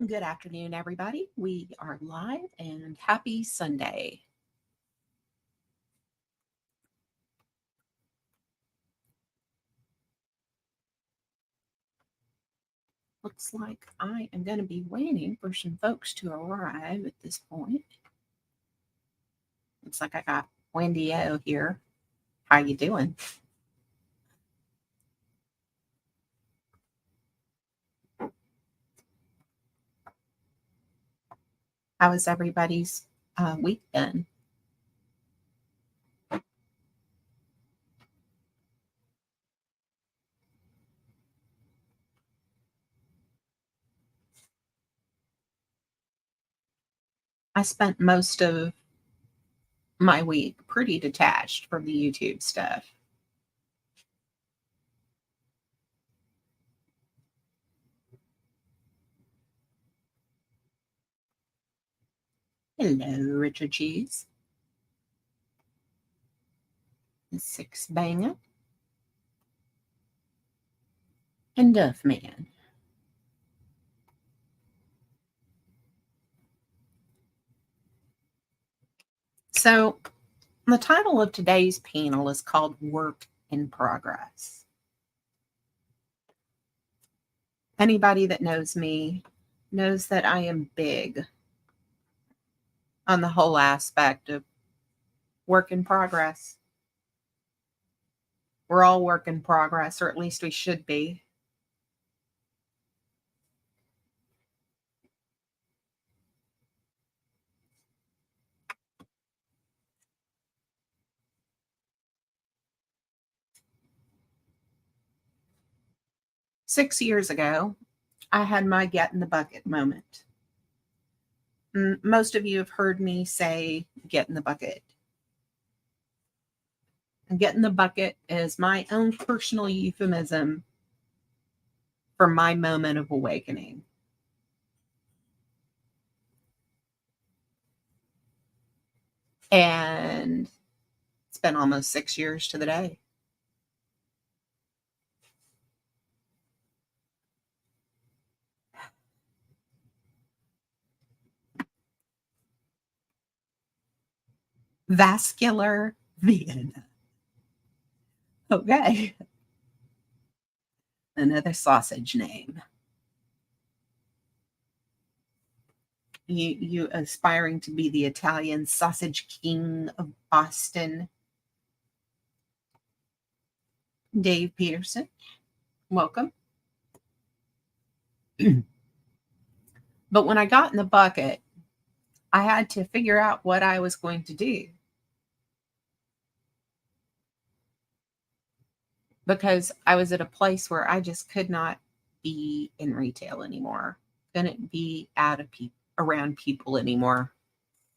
Good afternoon, everybody. We are live and happy Sunday. Looks like I am going to be waiting for some folks to arrive at this point. Looks like I got Wendy O here. How you doing? How has everybody's week been? I spent most of my week pretty detached from the YouTube stuff. Hello, Richard Cheese. Six Banger and Duff Man. So, the title of today's panel is called Work in Progress. Anybody that knows me knows that I am big on the whole aspect of work in progress. We're all work in progress, or at least we should be. Six years ago, I had my get in the bucket moment. Most of you have heard me say get in the bucket. And get in the bucket is my own personal euphemism for my moment of awakening. And it's been almost 6 years to the day. Vascular Vienna. Okay. Another sausage name. You aspiring to be the Italian sausage king of Boston. Dave Peterson, welcome. But when I got in the bucket, I had to figure out what I was going to do because I was at a place where I just could not be in retail anymore. Couldn't be out of people around people anymore.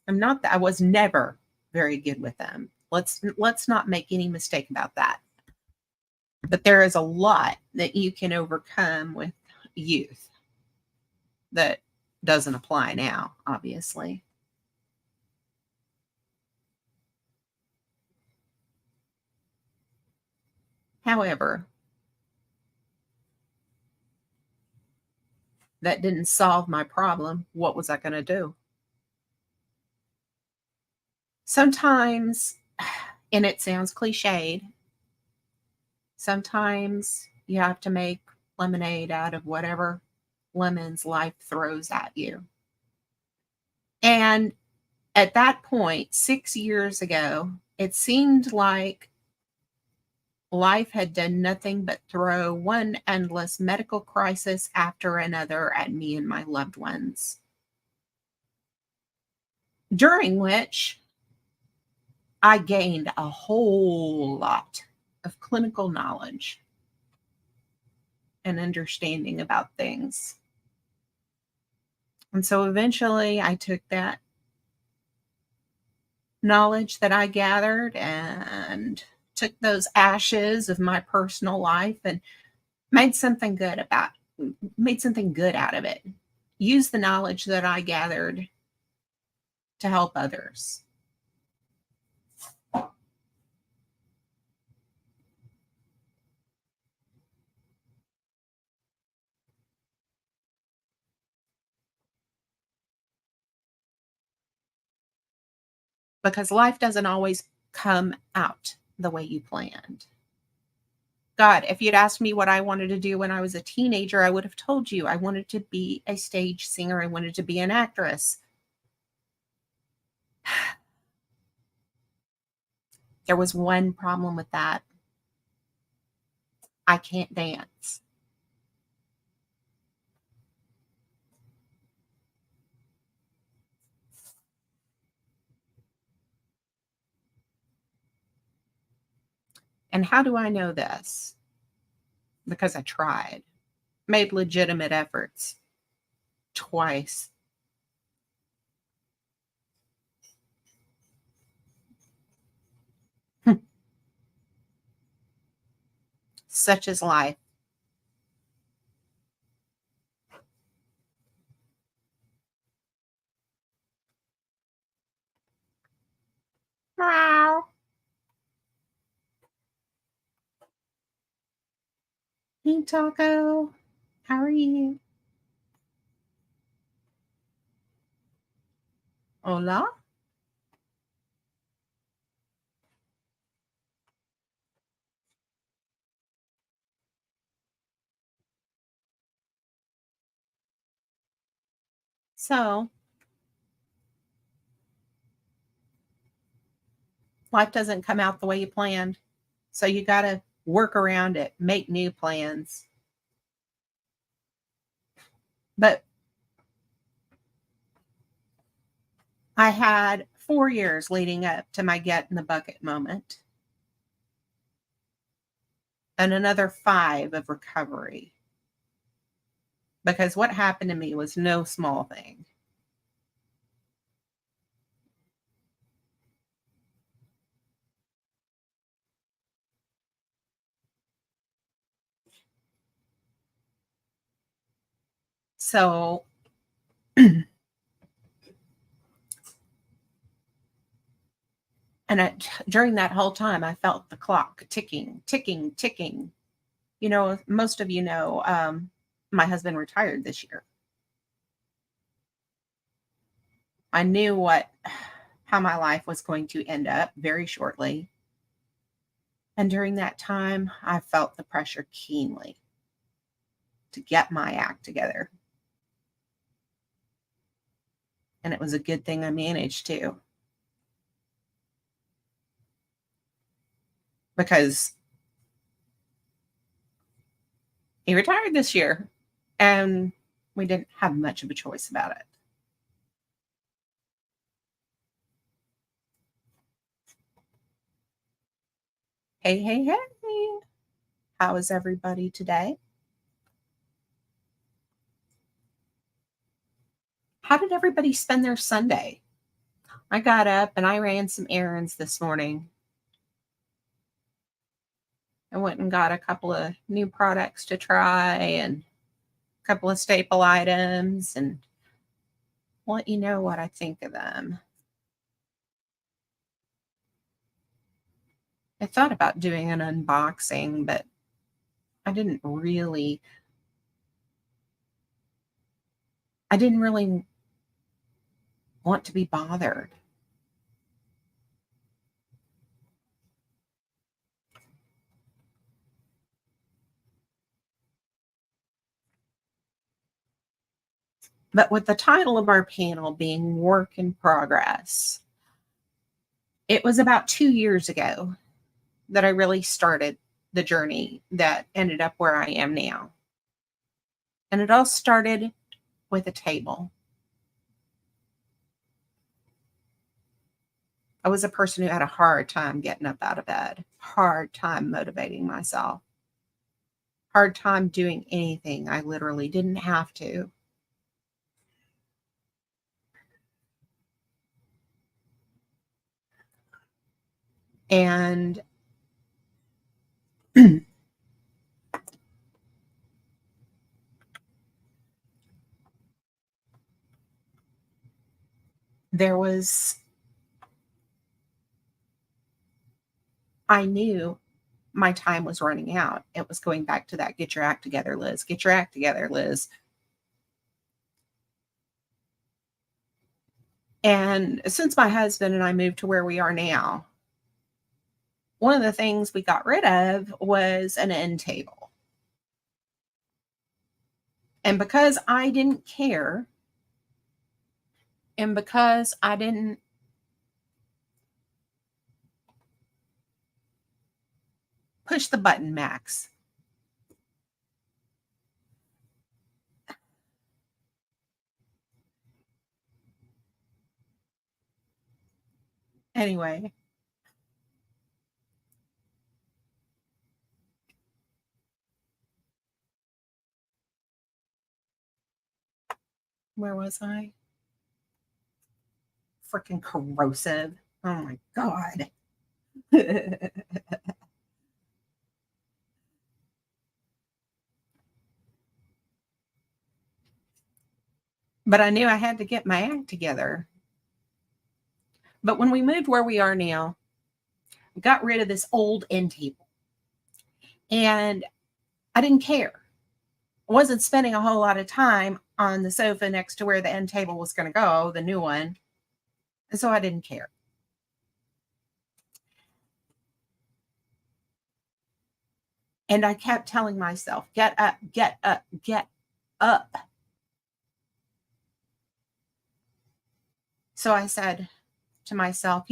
I'm not that I was never very good with them. Let's not make any mistake about that. But there is a lot that you can overcome with youth that doesn't apply now, obviously. However, that didn't solve my problem. What was I going to do? Sometimes, and it sounds cliched, sometimes you have to make lemonade out of whatever lemons life throws at you. And at that point, 6 years ago, it seemed like life had done nothing but throw one endless medical crisis after another at me and my loved ones, during which I gained a whole lot of clinical knowledge and understanding about things. And so eventually I took that knowledge that I gathered and took those ashes of my personal life and made something good about made something good out of it. Used the knowledge that I gathered to help others. because life doesn't always come out the way you planned. God, if you'd asked me what I wanted to do when I was a teenager, I would have told you I wanted to be a stage singer. I wanted to be an actress. There was one problem with that. I can't dance. And how do I know this? Because I tried, made legitimate efforts twice. Such is life. Meow. Hey, Taco. How are you? Hola. So, life doesn't come out the way you planned. So, you got to work around it, make new plans. But I had 4 years leading up to my get in the bucket moment and another 5 of recovery. Because what happened to me was no small thing. So, during that whole time, I felt the clock ticking, ticking, ticking. Most of you know, my husband retired this year. I knew how my life was going to end up very shortly. And during that time, I felt the pressure keenly to get my act together. And it was a good thing I managed to, because he retired this year and we didn't have much of a choice about it. Hey, hey, hey. How is everybody today? How did everybody spend their Sunday? I got up and I ran some errands this morning. I went and got a couple of new products to try and a couple of staple items, and let you know what I think of them. I thought about doing an unboxing, but I didn't really I didn't really want to be bothered. But with the title of our panel being Work in Progress, it was about 2 years ago that I really started the journey that ended up where I am now. And it all started with a table. I was a person who had a hard time getting up out of bed, hard time motivating myself, hard time doing anything I literally didn't have to. And there was, I knew my time was running out. It was going back to that get your act together, Liz. Get your act together, Liz. And since my husband and I moved to where we are now, one of the things we got rid of was an end table. And because I didn't care, and because I didn't push the button, Max. Anyway, where was I? Freaking corrosive. Oh my God. But I knew I had to get my act together. But when we moved where we are now, we got rid of this old end table. And I didn't care. I wasn't spending a whole lot of time on the sofa next to where the end table was going to go, the new one. And so I didn't care. And I kept telling myself, get up, get up, get up. So I said to myself,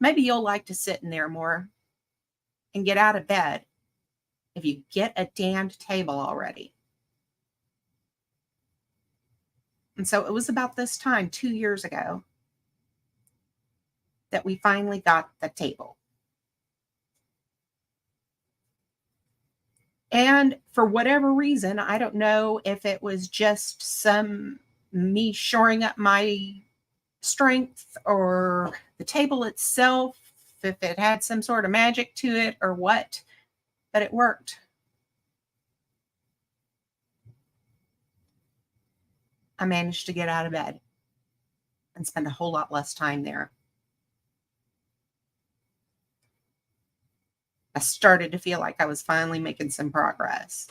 maybe you'll like to sit in there more and get out of bed if you get a damned table already. And so it was about this time 2 years ago that we finally got the table. And for whatever reason, I don't know if it was just me shoring up my strength or the table itself, if it had some sort of magic to it or what, but it worked. I managed to get out of bed and spend a whole lot less time there. I started to feel like I was finally making some progress.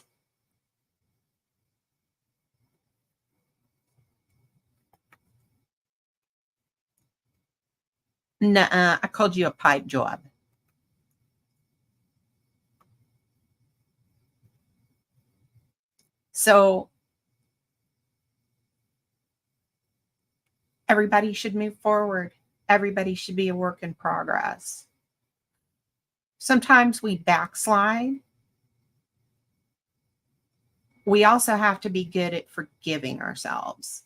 Nuh-uh, I called you a pipe job. So everybody should move forward. Everybody should be a work in progress. Sometimes we backslide. We also have to be good at forgiving ourselves.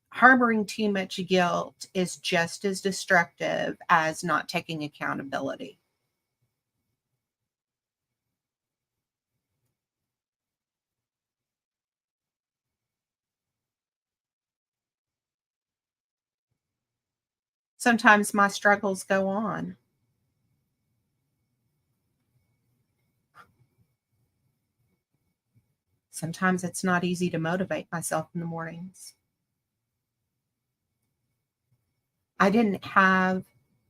Harboring too much guilt is just as destructive as not taking accountability. Sometimes my struggles go on. Sometimes it's not easy to motivate myself in the mornings. I didn't have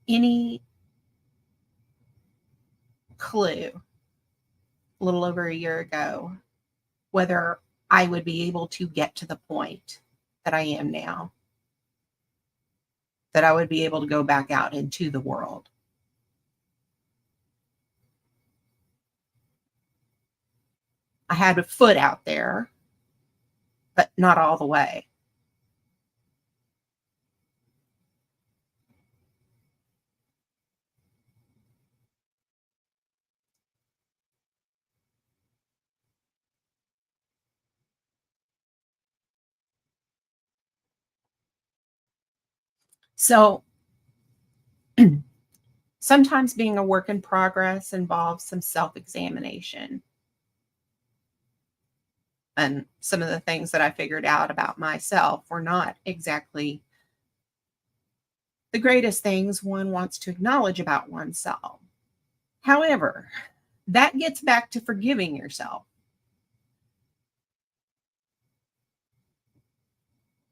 any clue a little over a year ago whether I would be able to get to the point that I am now, that I would be able to go back out into the world. I had a foot out there, but not all the way. So sometimes being a work in progress involves some self examination. And some of the things that I figured out about myself were not exactly the greatest things one wants to acknowledge about oneself. However, that gets back to forgiving yourself.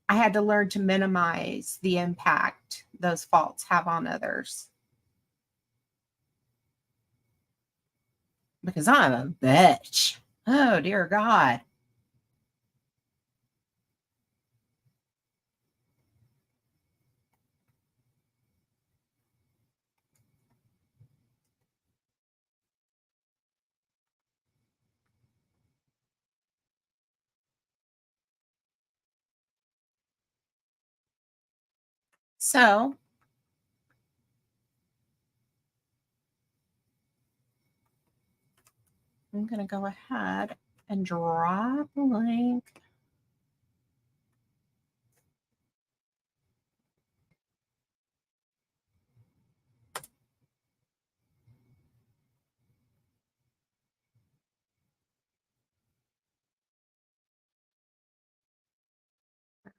I had to learn to minimize the impact those faults have on others because I'm a bitch. Oh, dear God. So I'm going to go ahead and drop a link.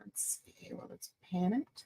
Let's see. Well, let's pan it.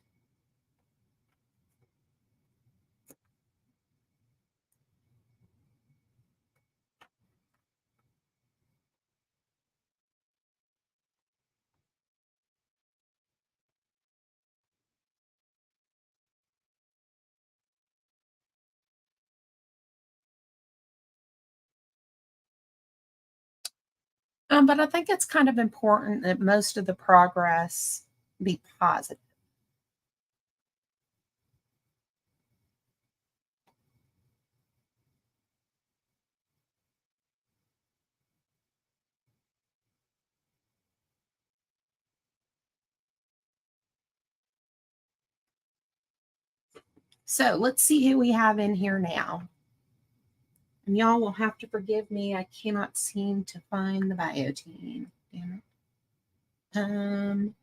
But I think it's kind of important that most of the progress be positive. So let's see who we have in here now. And y'all will have to forgive me. I cannot seem to find the bio team. Damn it. I'm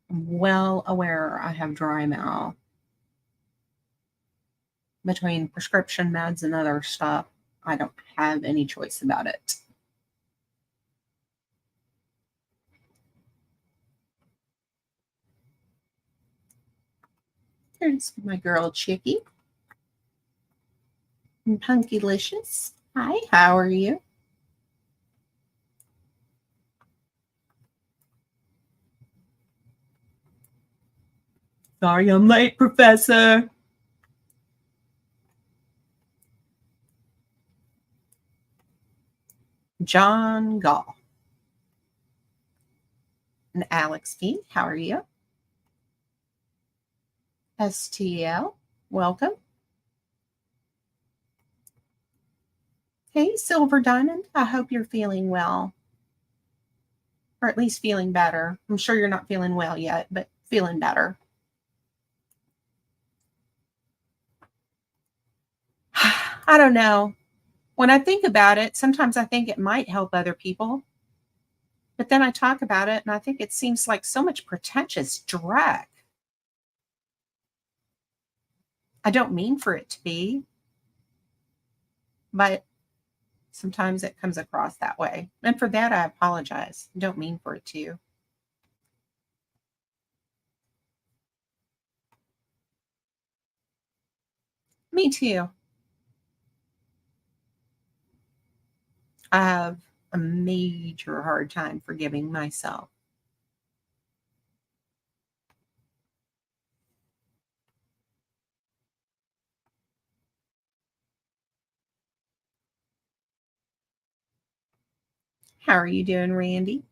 well aware I have dry mouth. Between prescription meds and other stuff, I don't have any choice about it. There's my girl Chicky. And Punkylicious. Hi, how are you? Sorry I'm late, Professor. John Gall. And Alex King, how are you? STL, welcome. Hey, Silver Diamond, I hope you're feeling well. Or at least feeling better. I'm sure you're not feeling well yet, but feeling better. I don't know. When I think about it, sometimes I think it might help other people. But then I talk about it and I think it seems like so much pretentious drag. I don't mean for it to be, but sometimes it comes across that way. And for that, I apologize. I don't mean for it to. Me too. I have a major hard time forgiving myself. How are you doing, Randy?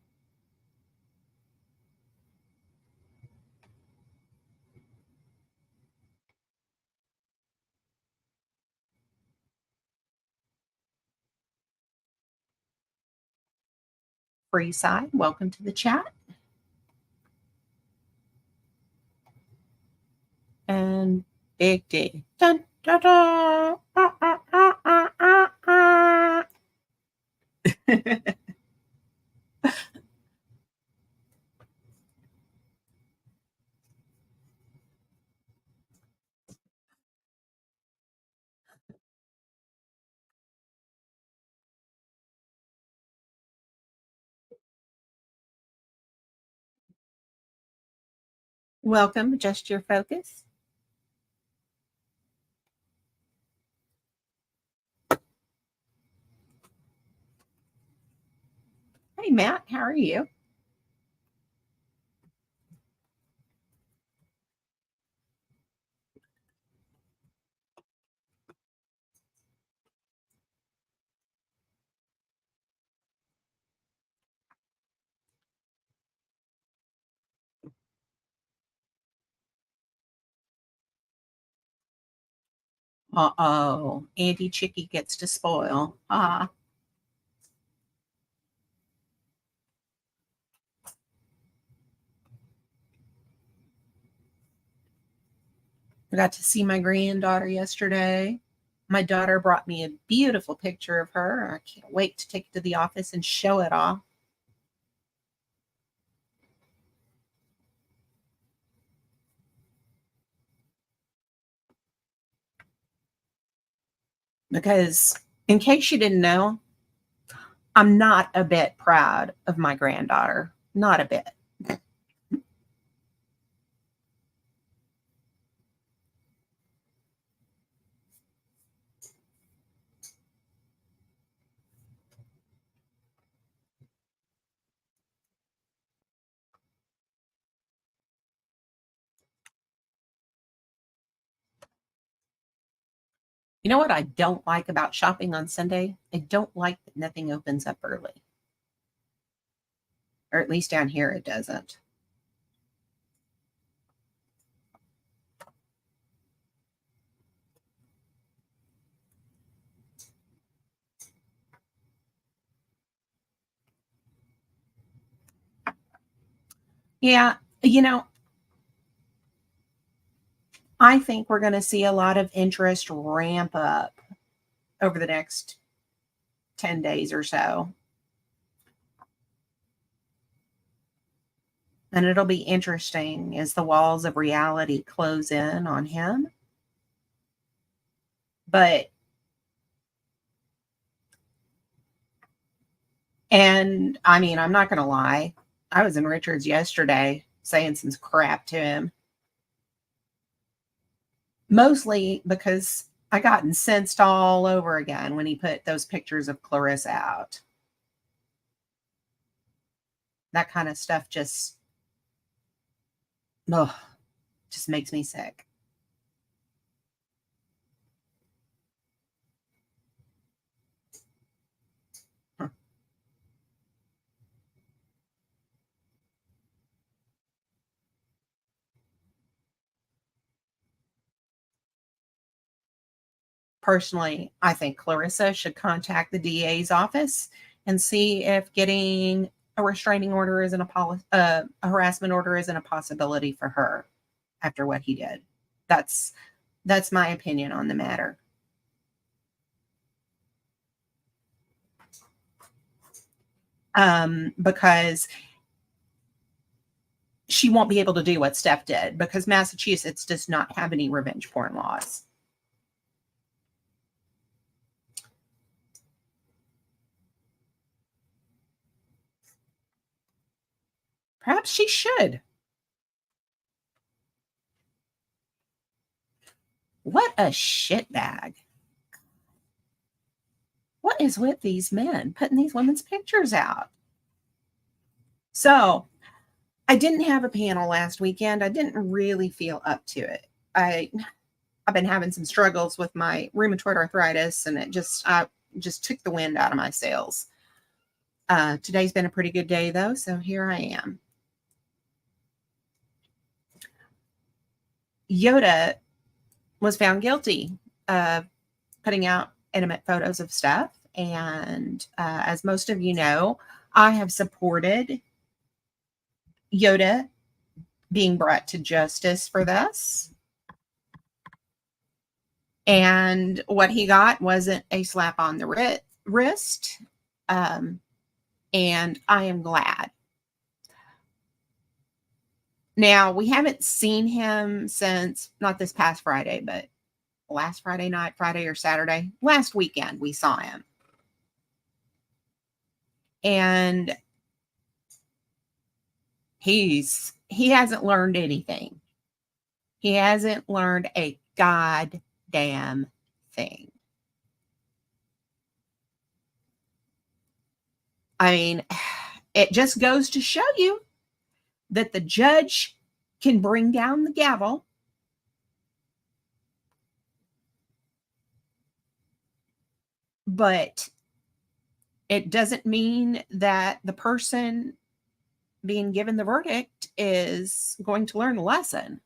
Freeside, welcome to the chat. And Big D. Dun, dun, dun. Welcome, Adjust Your Focus. Hey, Matt, how are you? Uh-oh, Auntie Chicky gets to spoil. Ah. I got to see my granddaughter yesterday. My daughter brought me a beautiful picture of her. I can't wait to take it to the office and show it off. Because, in case you didn't know, I'm not a bit proud of my granddaughter. Not a bit. You know what I don't like about shopping on Sunday? I don't like that nothing opens up early. Or at least down here it doesn't. Yeah, you know, I think we're going to see a lot of interest ramp up over the next 10 days or so. And it'll be interesting as the walls of reality close in on him. But, and I mean, I'm not going to lie. I was in Richards yesterday saying some crap to him, mostly because I got incensed all over again when he put those pictures of Clarissa out. That kind of stuff ugh, just makes me sick. Huh. Personally, I think Clarissa should contact the DA's office and see if getting a restraining order isn't a harassment order isn't a possibility for her after what he did. That's that's my opinion on the matter. Because she won't be able to do what Steph did because Massachusetts does not have any revenge porn laws. Perhaps she should. What a shitbag. What is with these men putting these women's pictures out? So, I didn't have a panel last weekend. I didn't really feel up to it. I've been having some struggles with my rheumatoid arthritis, and it just took the wind out of my sails. Today's been a pretty good day though, so here I am. Yoda was found guilty of putting out intimate photos of Steph, and as most of you know, I have supported Yoda being brought to justice for this. And what he got wasn't a slap on the wrist. Um, and I am glad. Now, we haven't seen him since not this past Friday, but last Friday night, Friday or Saturday, last weekend, we saw him. And he hasn't learned anything. He hasn't learned a goddamn thing. I mean, it just goes to show you that the judge can bring down the gavel, but it doesn't mean that the person being given the verdict is going to learn the lesson.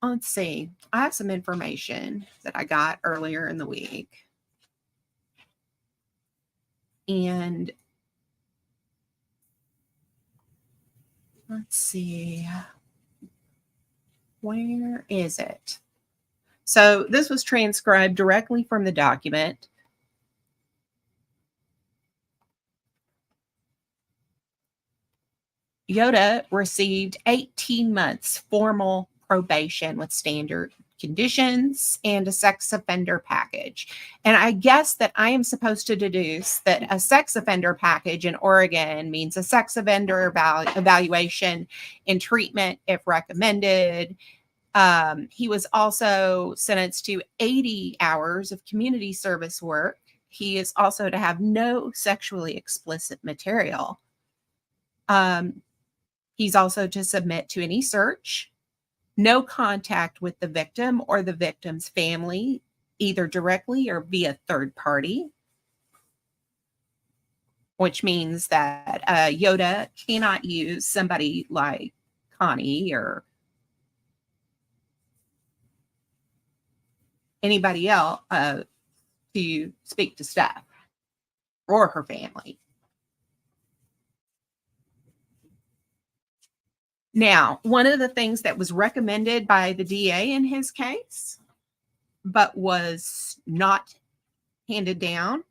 Let's see. I have some information that I got earlier in the week. And let's see. Where is it? So this was transcribed directly from the document. Yoda received 18 months formal probation with standard conditions and a sex offender package. And I guess that I am supposed to deduce that a sex offender package in Oregon means a sex offender evaluation and treatment if recommended. He was also sentenced to 80 hours of community service work. He is also to have no sexually explicit material. Um, He's also to submit to any search, no contact with the victim or the victim's family, either directly or via third party, which means that Yoda cannot use somebody like Connie or anybody else to speak to Steph or her family. Now, one of the things that was recommended by the DA in his case, but was not handed down,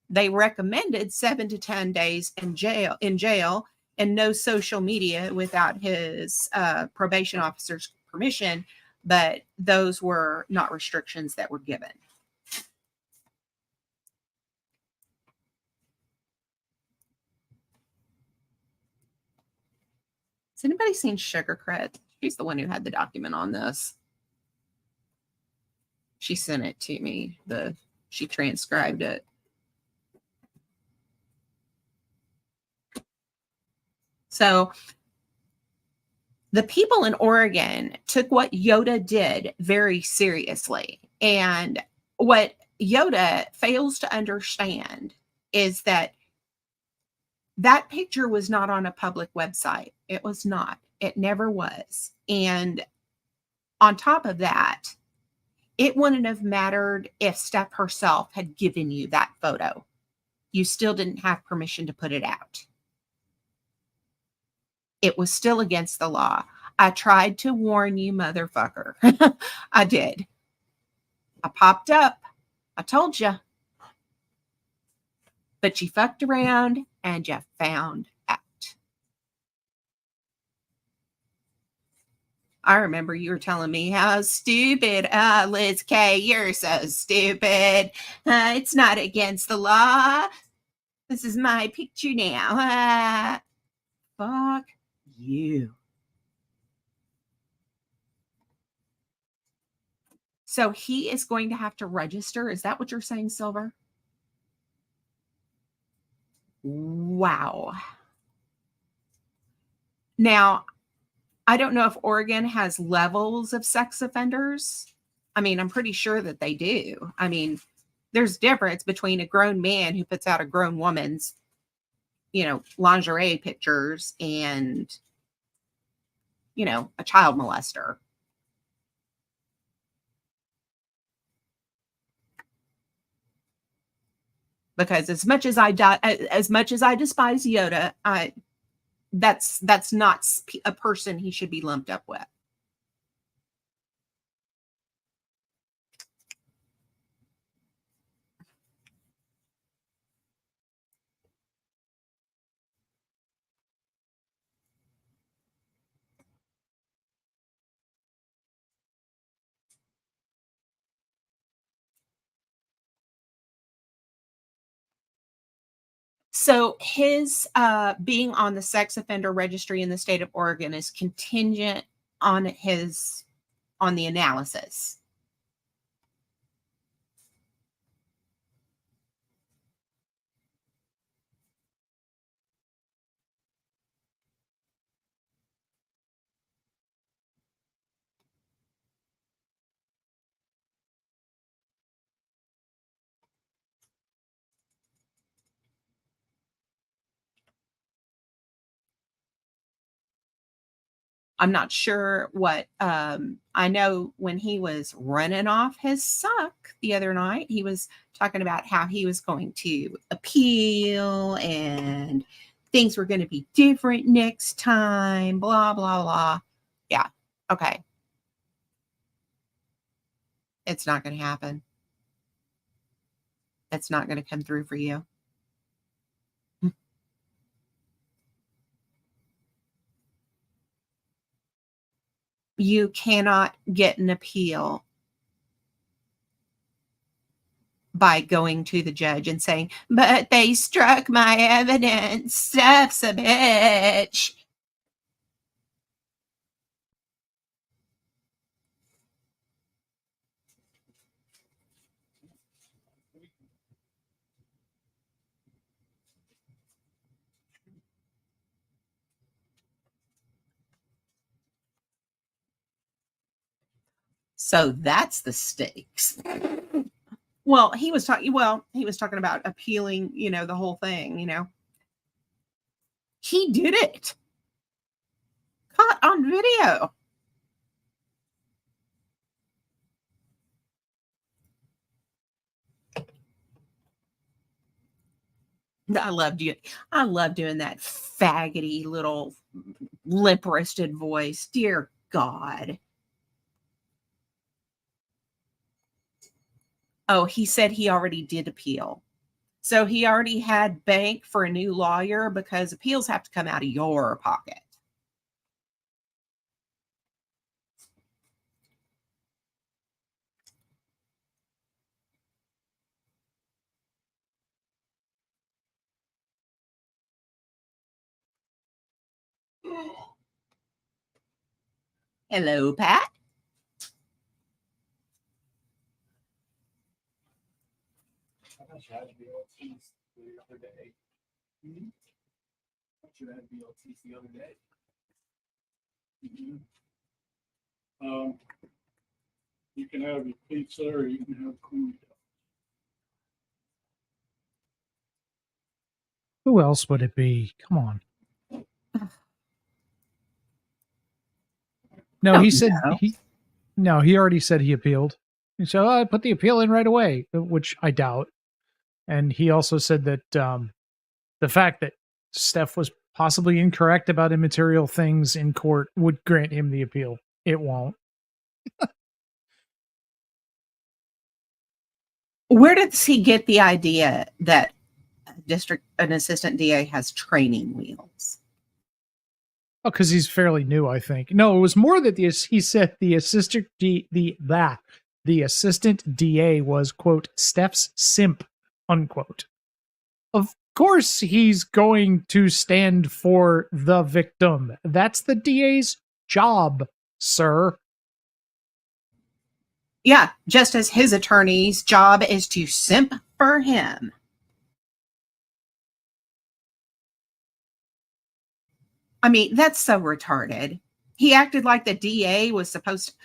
they recommended 7 to 10 days in jail and no social media without his probation officer's permission, but those were not restrictions that were given. Has anybody seen Sugar Crit? She's the one who had the document on this. She sent it to me. She transcribed it. So the people in Oregon took what Yoda did very seriously. And what Yoda fails to understand is that that picture was not on a public website. It was not. It never was. And on top of that, it wouldn't have mattered if Steph herself had given you that photo. You still didn't have permission to put it out. It was still against the law. I tried to warn you, motherfucker. I did. I popped up. I told you. But you fucked around and you found out. I remember you were telling me how stupid. Liz K, you're so stupid. It's not against the law. This is my picture now. Fuck you. So he is going to have to register. Is that what you're saying, Silver? Wow. Now, I don't know if Oregon has levels of sex offenders. I mean, I'm pretty sure that they do. I mean, there's difference between a grown man who puts out a grown woman's, lingerie pictures and, a child molester. Because as much as I despise Yoda, that's not a person he should be lumped up with. So his being on the sex offender registry in the state of Oregon is contingent on the analysis. I'm not sure what I know when he was running off his suck the other night, he was talking about how he was going to appeal and things were going to be different next time, blah, blah, blah. Yeah. Okay. It's not going to happen. It's not going to come through for you. You cannot get an appeal by going to the judge and saying, but they struck my evidence. That's a bitch. So that's the stakes. Well, he was talking about appealing, the whole thing, He did it. Caught on video. I love doing that faggoty little limp-wristed voice. Dear God. Oh, he said he already did appeal. So he already had bank for a new lawyer because appeals have to come out of your pocket. Hello, Pat. You had BLTs the other day. You had BLTs the other day. You can have your pizza or you can have corn dogs. Who else would it be? Come on. No, he said he already said he appealed. And so I put the appeal in right away, which I doubt. And he also said that the fact that Steph was possibly incorrect about immaterial things in court would grant him the appeal. It won't. Where does he get the idea that an assistant DA has training wheels? Oh, because he's fairly new, I think. No, it was more that he said the assistant the assistant DA was, quote, Steph's simp, unquote. Of course he's going to stand for the victim. That's the DA's job, sir. Yeah, just as his attorney's job is to simp for him. I mean, that's so retarded. He acted like the DA was supposed to.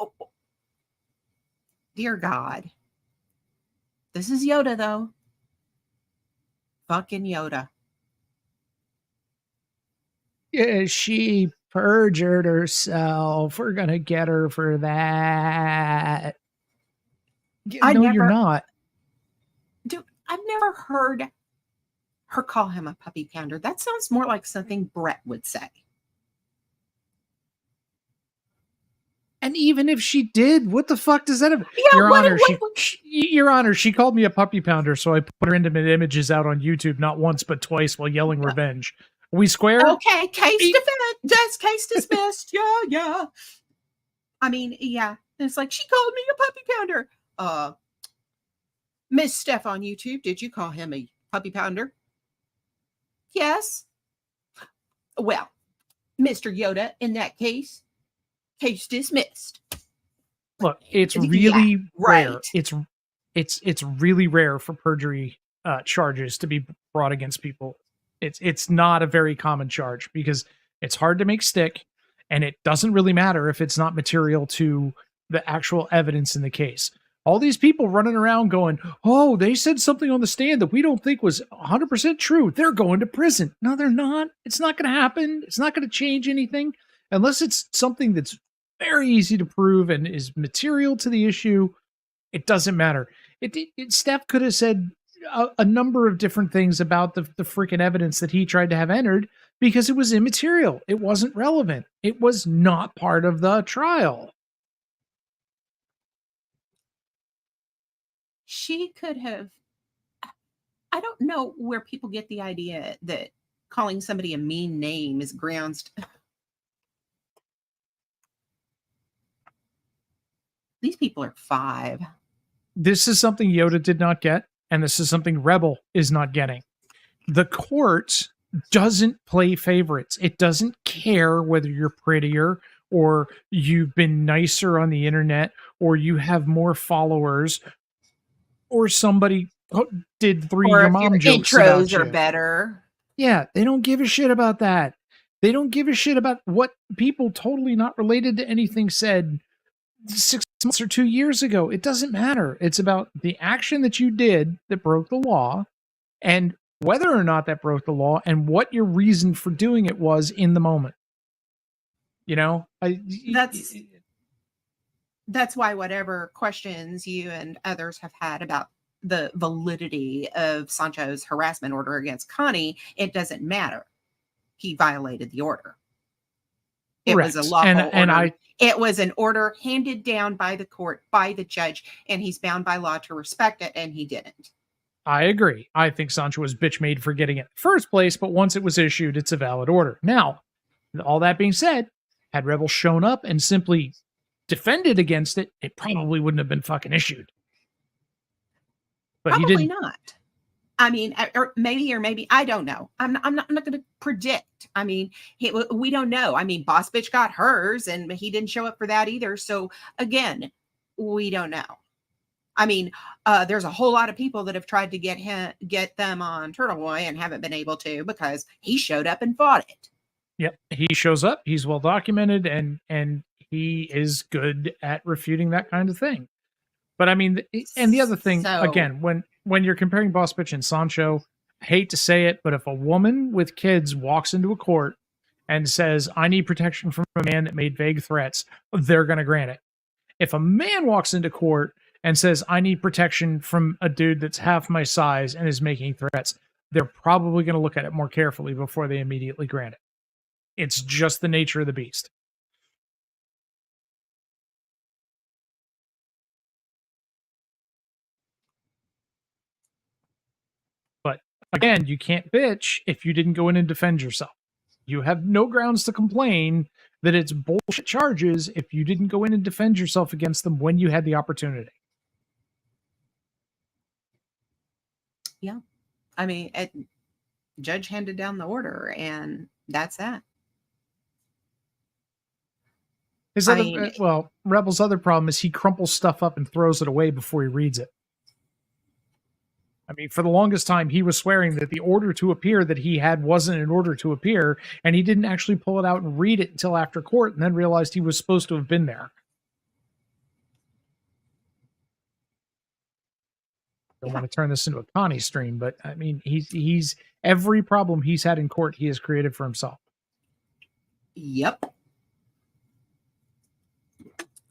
Oh, dear God. This is Yoda, though. Fucking Yoda. Yeah, she perjured herself. We're going to get her for that. You're not. Dude, I've never heard her call him a puppy pounder. That sounds more like something Brett would say. And even if she did, what the fuck does that have? Yeah, Your Honor, she called me a puppy pounder, so I put her intimate images out on YouTube not once but twice while yelling revenge. Are we square? Okay, case dismissed. Yeah. I mean, yeah. It's like, she called me a puppy pounder. Miss Steph on YouTube, did you call him a puppy pounder? Yes. Well, Mr. Yoda, in that case dismissed. Look, it's really rare. It's really rare for perjury charges to be brought against people. It's not a very common charge because it's hard to make stick, and it doesn't really matter if it's not material to the actual evidence in the case. All these people running around going, oh, they said something on the stand that we don't think was 100% true. They're going to prison. No, they're not. It's not going to happen. It's not going to change anything unless it's something that's very easy to prove and is material to the issue. It doesn't matter. Steph could have said a number of different things about the freaking evidence that he tried to have entered because it was immaterial. It wasn't relevant. It was not part of the trial. She could have. I don't know where people get the idea that calling somebody a mean name is grounds. These people are 5. This is something Yoda did not get, and this is something Rebel is not getting. The court doesn't play favorites. It doesn't care whether you're prettier or you've been nicer on the internet or you have more followers or somebody did 3 Or your if mom your jokes about intros are you. better. Yeah, they don't give a shit about that. They don't give a shit about what people totally not related to anything said 6 months or 2 years ago. It doesn't matter. It's about the action that you did that broke the law and whether or not that broke the law and what your reason for doing it was in the moment. You know, That's why whatever questions you and others have had about the validity of Sancho's harassment order against Connie, it doesn't matter. He violated the order. It was a correct. lawful And order. It was an order handed down by the court, by the judge, and he's bound by law to respect it, and he didn't. I agree. I think Sancho was bitch made for getting it in the first place, but once it was issued, it's a valid order. Now, all that being said, had Rebel shown up and simply defended against it, it probably wouldn't have been fucking issued. But Probably he didn't. not. I mean, or maybe I don't know. I'm not going to predict. I mean, we don't know. I mean, Boss Bitch got hers, and he didn't show up for that either. So again, we don't know. I mean, there's a whole lot of people that have tried to get them on Turtle Boy and haven't been able to because he showed up and fought it. Yep, he shows up. He's well documented, and he is good at refuting that kind of thing. But I mean, and the other thing, again, when you're comparing Boss Bitch and Sancho, I hate to say it, but if a woman with kids walks into a court and says, I need protection from a man that made vague threats, they're going to grant it. If a man walks into court and says, I need protection from a dude that's half my size and is making threats, they're probably going to look at it more carefully before they immediately grant it. It's just the nature of the beast. But again, you can't bitch if you didn't go in and defend yourself. You have no grounds to complain that it's bullshit charges if you didn't go in and defend yourself against them when you had the opportunity. Yeah. I mean, judge handed down the order, and that's that. Rebel's other problem is he crumples stuff up and throws it away before he reads it. I mean, for the longest time, he was swearing that the order to appear that he had wasn't an order to appear, and he didn't actually pull it out and read it until after court, and then realized he was supposed to have been there. I don't want to turn this into a Connie stream, but I mean, he's every problem he's had in court, he has created for himself. Yep.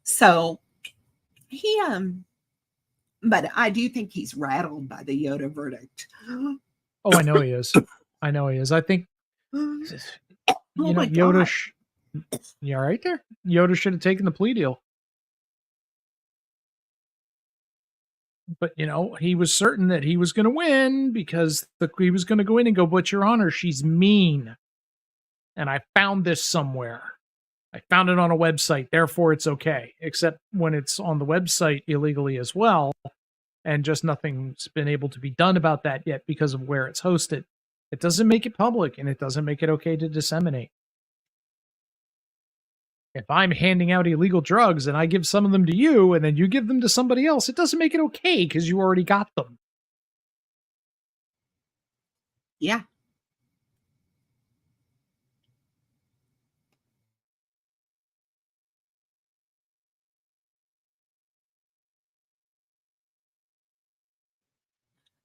So but I do think he's rattled by the Yoda verdict. Oh, I know he is. I know he is. I think Yoda. You all right there? Yoda should have taken the plea deal. But he was certain that he was going to win because he was going to go in and go, but Your Honor, she's mean. And I found this somewhere. I found it on a website, therefore it's okay. Except when it's on the website illegally as well, and just nothing's been able to be done about that yet because of where it's hosted. It doesn't make it public, and it doesn't make it okay to disseminate. If I'm handing out illegal drugs and I give some of them to you, and then you give them to somebody else, it doesn't make it okay because you already got them. Yeah.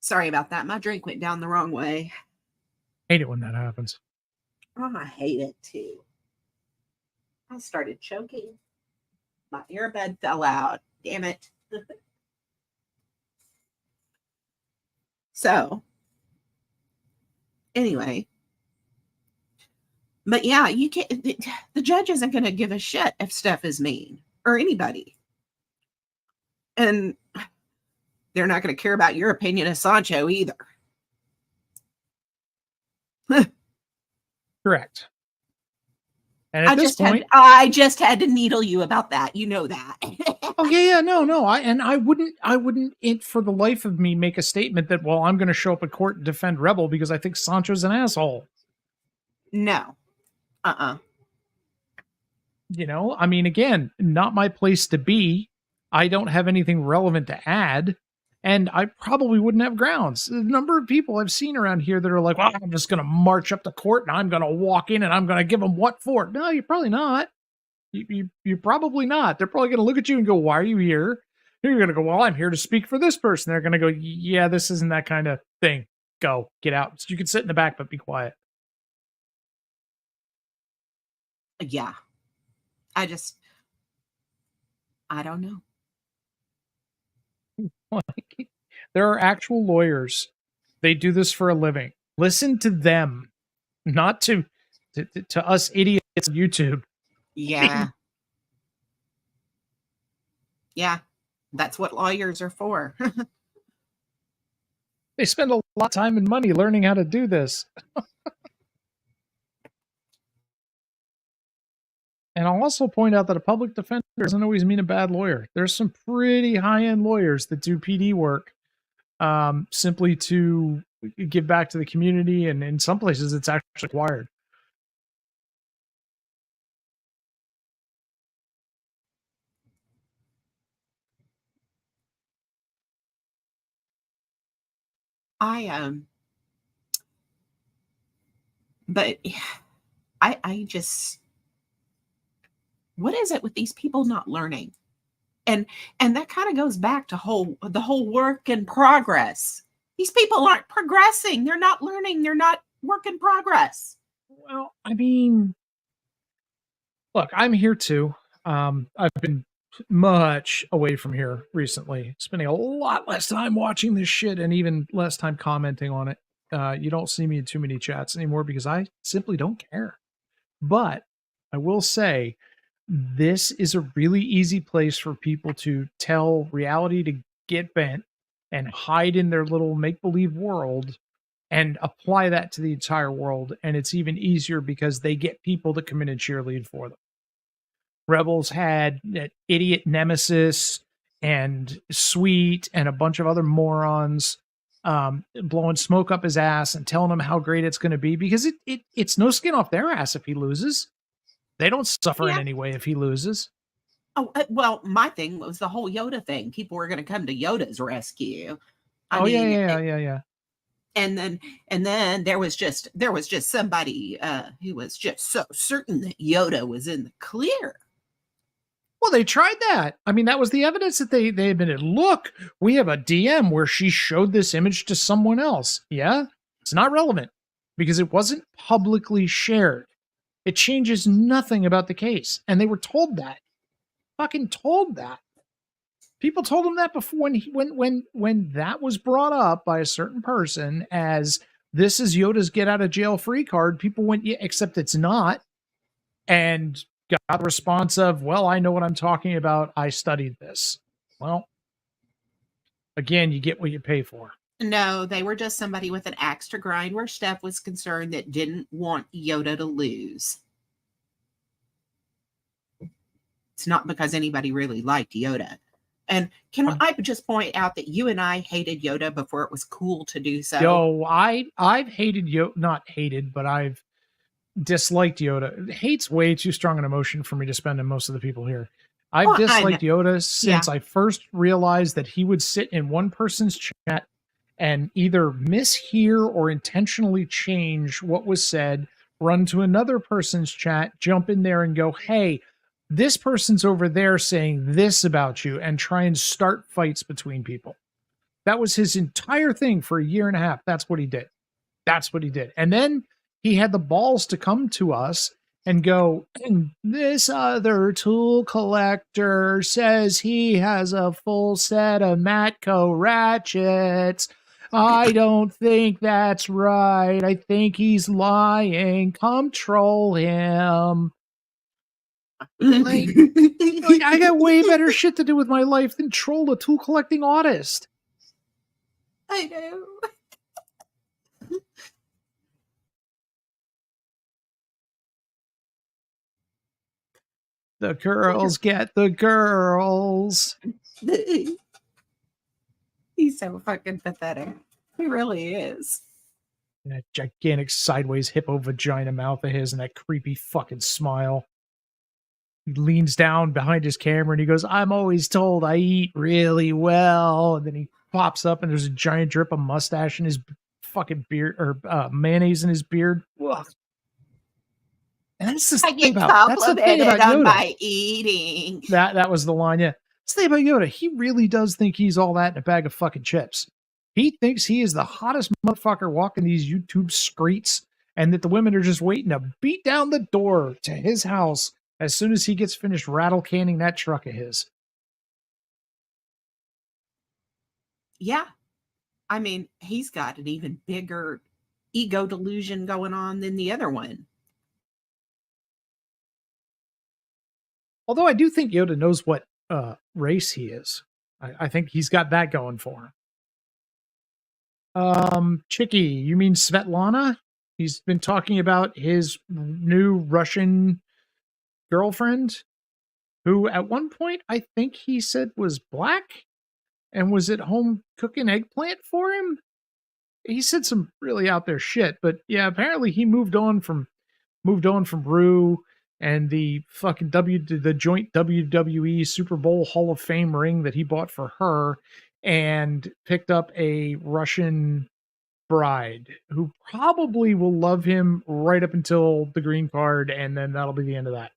Sorry about that. My drink went down the wrong way. Hate it when that happens. Oh, I hate it too. I started choking. My earbud fell out. Damn it. So, anyway. But yeah, you can't, the judge isn't going to give a shit if Steph is mean or anybody. And they're not going to care about your opinion of Sancho either. Correct. And at this point, I just had to needle you about that. You know that. oh yeah, no. I wouldn't for the life of me make a statement that, well, I'm going to show up at court and defend Rebel because I think Sancho's an asshole. No. You know, I mean, again, not my place to be. I don't have anything relevant to add. And I probably wouldn't have grounds. The number of people I've seen around here that are like, well, I'm just going to march up to court and I'm going to walk in and I'm going to give them what for. No, you're probably not. You're probably not. They're probably going to look at you and go, why are you here? You're going to go, well, I'm here to speak for this person. They're going to go, yeah, this isn't that kind of thing. Go, get out. You can sit in the back, but be quiet. Yeah. I don't know. Like, there are actual lawyers. They do this for a living. Listen to them, not to us idiots on YouTube. Yeah. Yeah. That's what lawyers are for. They spend a lot of time and money learning how to do this. And I'll also point out that a public defender doesn't always mean a bad lawyer. There's some pretty high-end lawyers that do PD work simply to give back to the community, and in some places it's actually required. But I just, what is it with these people not learning? And that kind of goes back to the whole work in progress. These people aren't progressing. They're not learning. They're not work in progress. Well, I mean, look, I'm here too. I've been much away from here recently, spending a lot less time watching this shit and even less time commenting on it. You don't see me in too many chats anymore because I simply don't care. But I will say, this is a really easy place for people to tell reality to get bent and hide in their little make-believe world and apply that to the entire world. And it's even easier because they get people to come in and cheerlead for them. Rebels had that idiot Nemesis and Sweet and a bunch of other morons blowing smoke up his ass and telling him how great it's going to be, because it's no skin off their ass if he loses. They don't suffer in any way if he loses. Oh, well, my thing was the whole Yoda thing. People were going to come to Yoda's rescue. I mean, yeah. And then there was just somebody who was just so certain that Yoda was in the clear. Well, they tried that. I mean, that was the evidence that they admitted. Look, we have a DM where she showed this image to someone else. Yeah, it's not relevant because it wasn't publicly shared. It changes nothing about the case. And they were told that. Fucking told that. People told him that before when that was brought up by a certain person as this is Yoda's get out of jail free card. People went, yeah, except it's not. And got the response of, well, I know what I'm talking about. I studied this. Well, again, you get what you pay for. No, they were just somebody with an axe to grind where Steph was concerned that didn't want Yoda to lose. It's not because anybody really liked Yoda. And can I just point out that you and I hated Yoda before it was cool to do so? Yo, I've hated Yoda, not hated, but I've disliked Yoda. Hate's way too strong an emotion for me to spend on most of the people here. I've disliked Yoda since I first realized that he would sit in one person's chat and either mishear or intentionally change what was said, run to another person's chat, jump in there and go, hey, this person's over there saying this about you, and try and start fights between people. That was his entire thing for a year and a half. That's what he did. That's what he did. And then he had the balls to come to us and go, this other tool collector says he has a full set of Matco ratchets. I don't think that's right. I think he's lying. Come troll him. Like, I got way better shit to do with my life than troll a tool collecting artist. I know. The girls get the girls. He's so fucking pathetic. He really is. And that gigantic sideways hippo vagina mouth of his and that creepy fucking smile. He leans down behind his camera and he goes, I'm always told I eat really well. And then he pops up and there's a giant drip of mustache in his fucking beard, or mayonnaise in his beard. Ugh. And that's the I thing get about complimented on Yoda. my eating. That was the line, yeah. That's the thing about Yoda. He really does think he's all that in a bag of fucking chips. He thinks he is the hottest motherfucker walking these YouTube streets, and that the women are just waiting to beat down the door to his house as soon as he gets finished rattle canning that truck of his. Yeah. I mean, he's got an even bigger ego delusion going on than the other one. Although I do think Yoda knows what race he is. I think he's got that going for him. Chicky, you mean Svetlana? He's been talking about his new Russian girlfriend, who at one point I think he said was black and was at home cooking eggplant for him. He said some really out there shit, but yeah, apparently he moved on from Rue and the fucking the joint WWE Super Bowl Hall of Fame ring that he bought for her, and picked up a Russian bride who probably will love him right up until the green card, and then that'll be the end of that.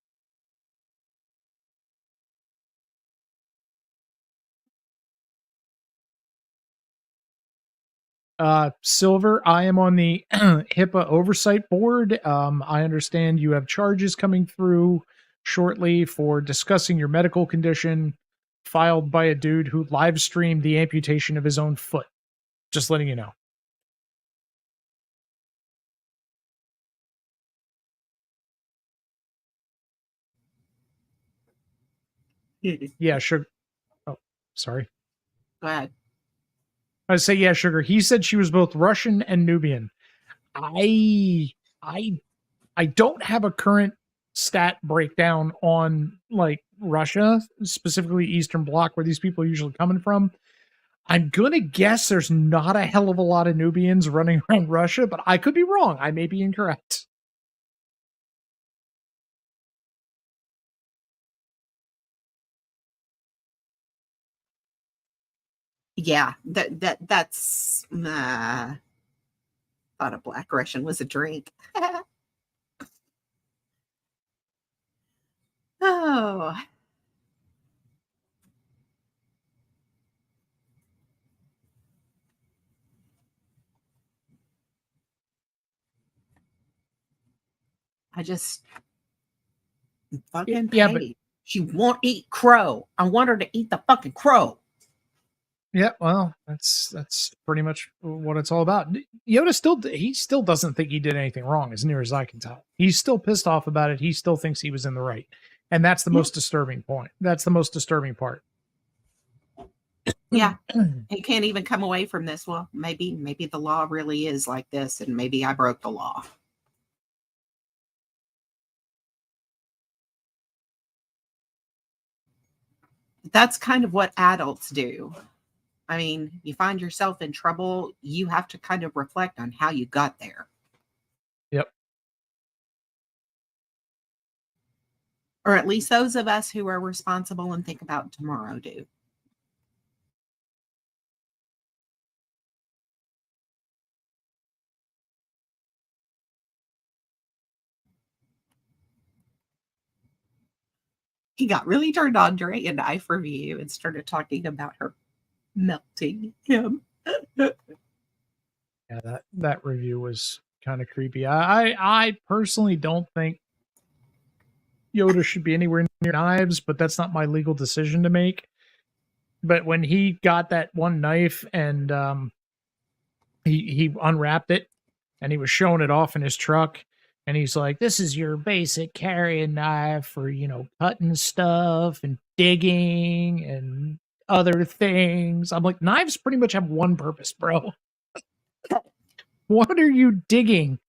Silver, I am on the HIPAA oversight board. I understand you have charges coming through shortly for discussing your medical condition, filed by a dude who live streamed the amputation of his own foot. Just letting you know. Yeah, sugar. Oh, sorry. Go ahead. I say, yeah, sugar. He said she was both Russian and Nubian. I don't have a current stat breakdown on like Russia, specifically Eastern Bloc, where these people are usually coming from. I'm gonna guess there's not a hell of a lot of Nubians running around Russia, but I could be wrong. I may be incorrect. Yeah, that's thought a black Russian was a drink. Oh. I just fucking Yeah, but she won't eat crow. I want her to eat the fucking crow. yeah, well, that's pretty much what it's all about. Yoda still doesn't think he did anything wrong, as near as I can tell. He's still pissed off about it. He still thinks he was in the right, and that's the most disturbing point. That's the most disturbing part. Yeah, he can't even come away from this. Well, maybe the law really is like this, and maybe I broke the law. That's kind of what adults do. I mean, you find yourself in trouble, you have to kind of reflect on how you got there. Yep. Or at least those of us who are responsible and think about tomorrow do. He got really turned on during a knife review and started talking about her melting him. Yeah, that review was kind of creepy. I personally don't think Yoda should be anywhere near knives, but that's not my legal decision to make. But when he got that one knife and he unwrapped it and he was showing it off in his truck, and he's like, "This is your basic carrying knife for, cutting stuff and digging and other things." I'm like, knives pretty much have one purpose, bro. What are you digging?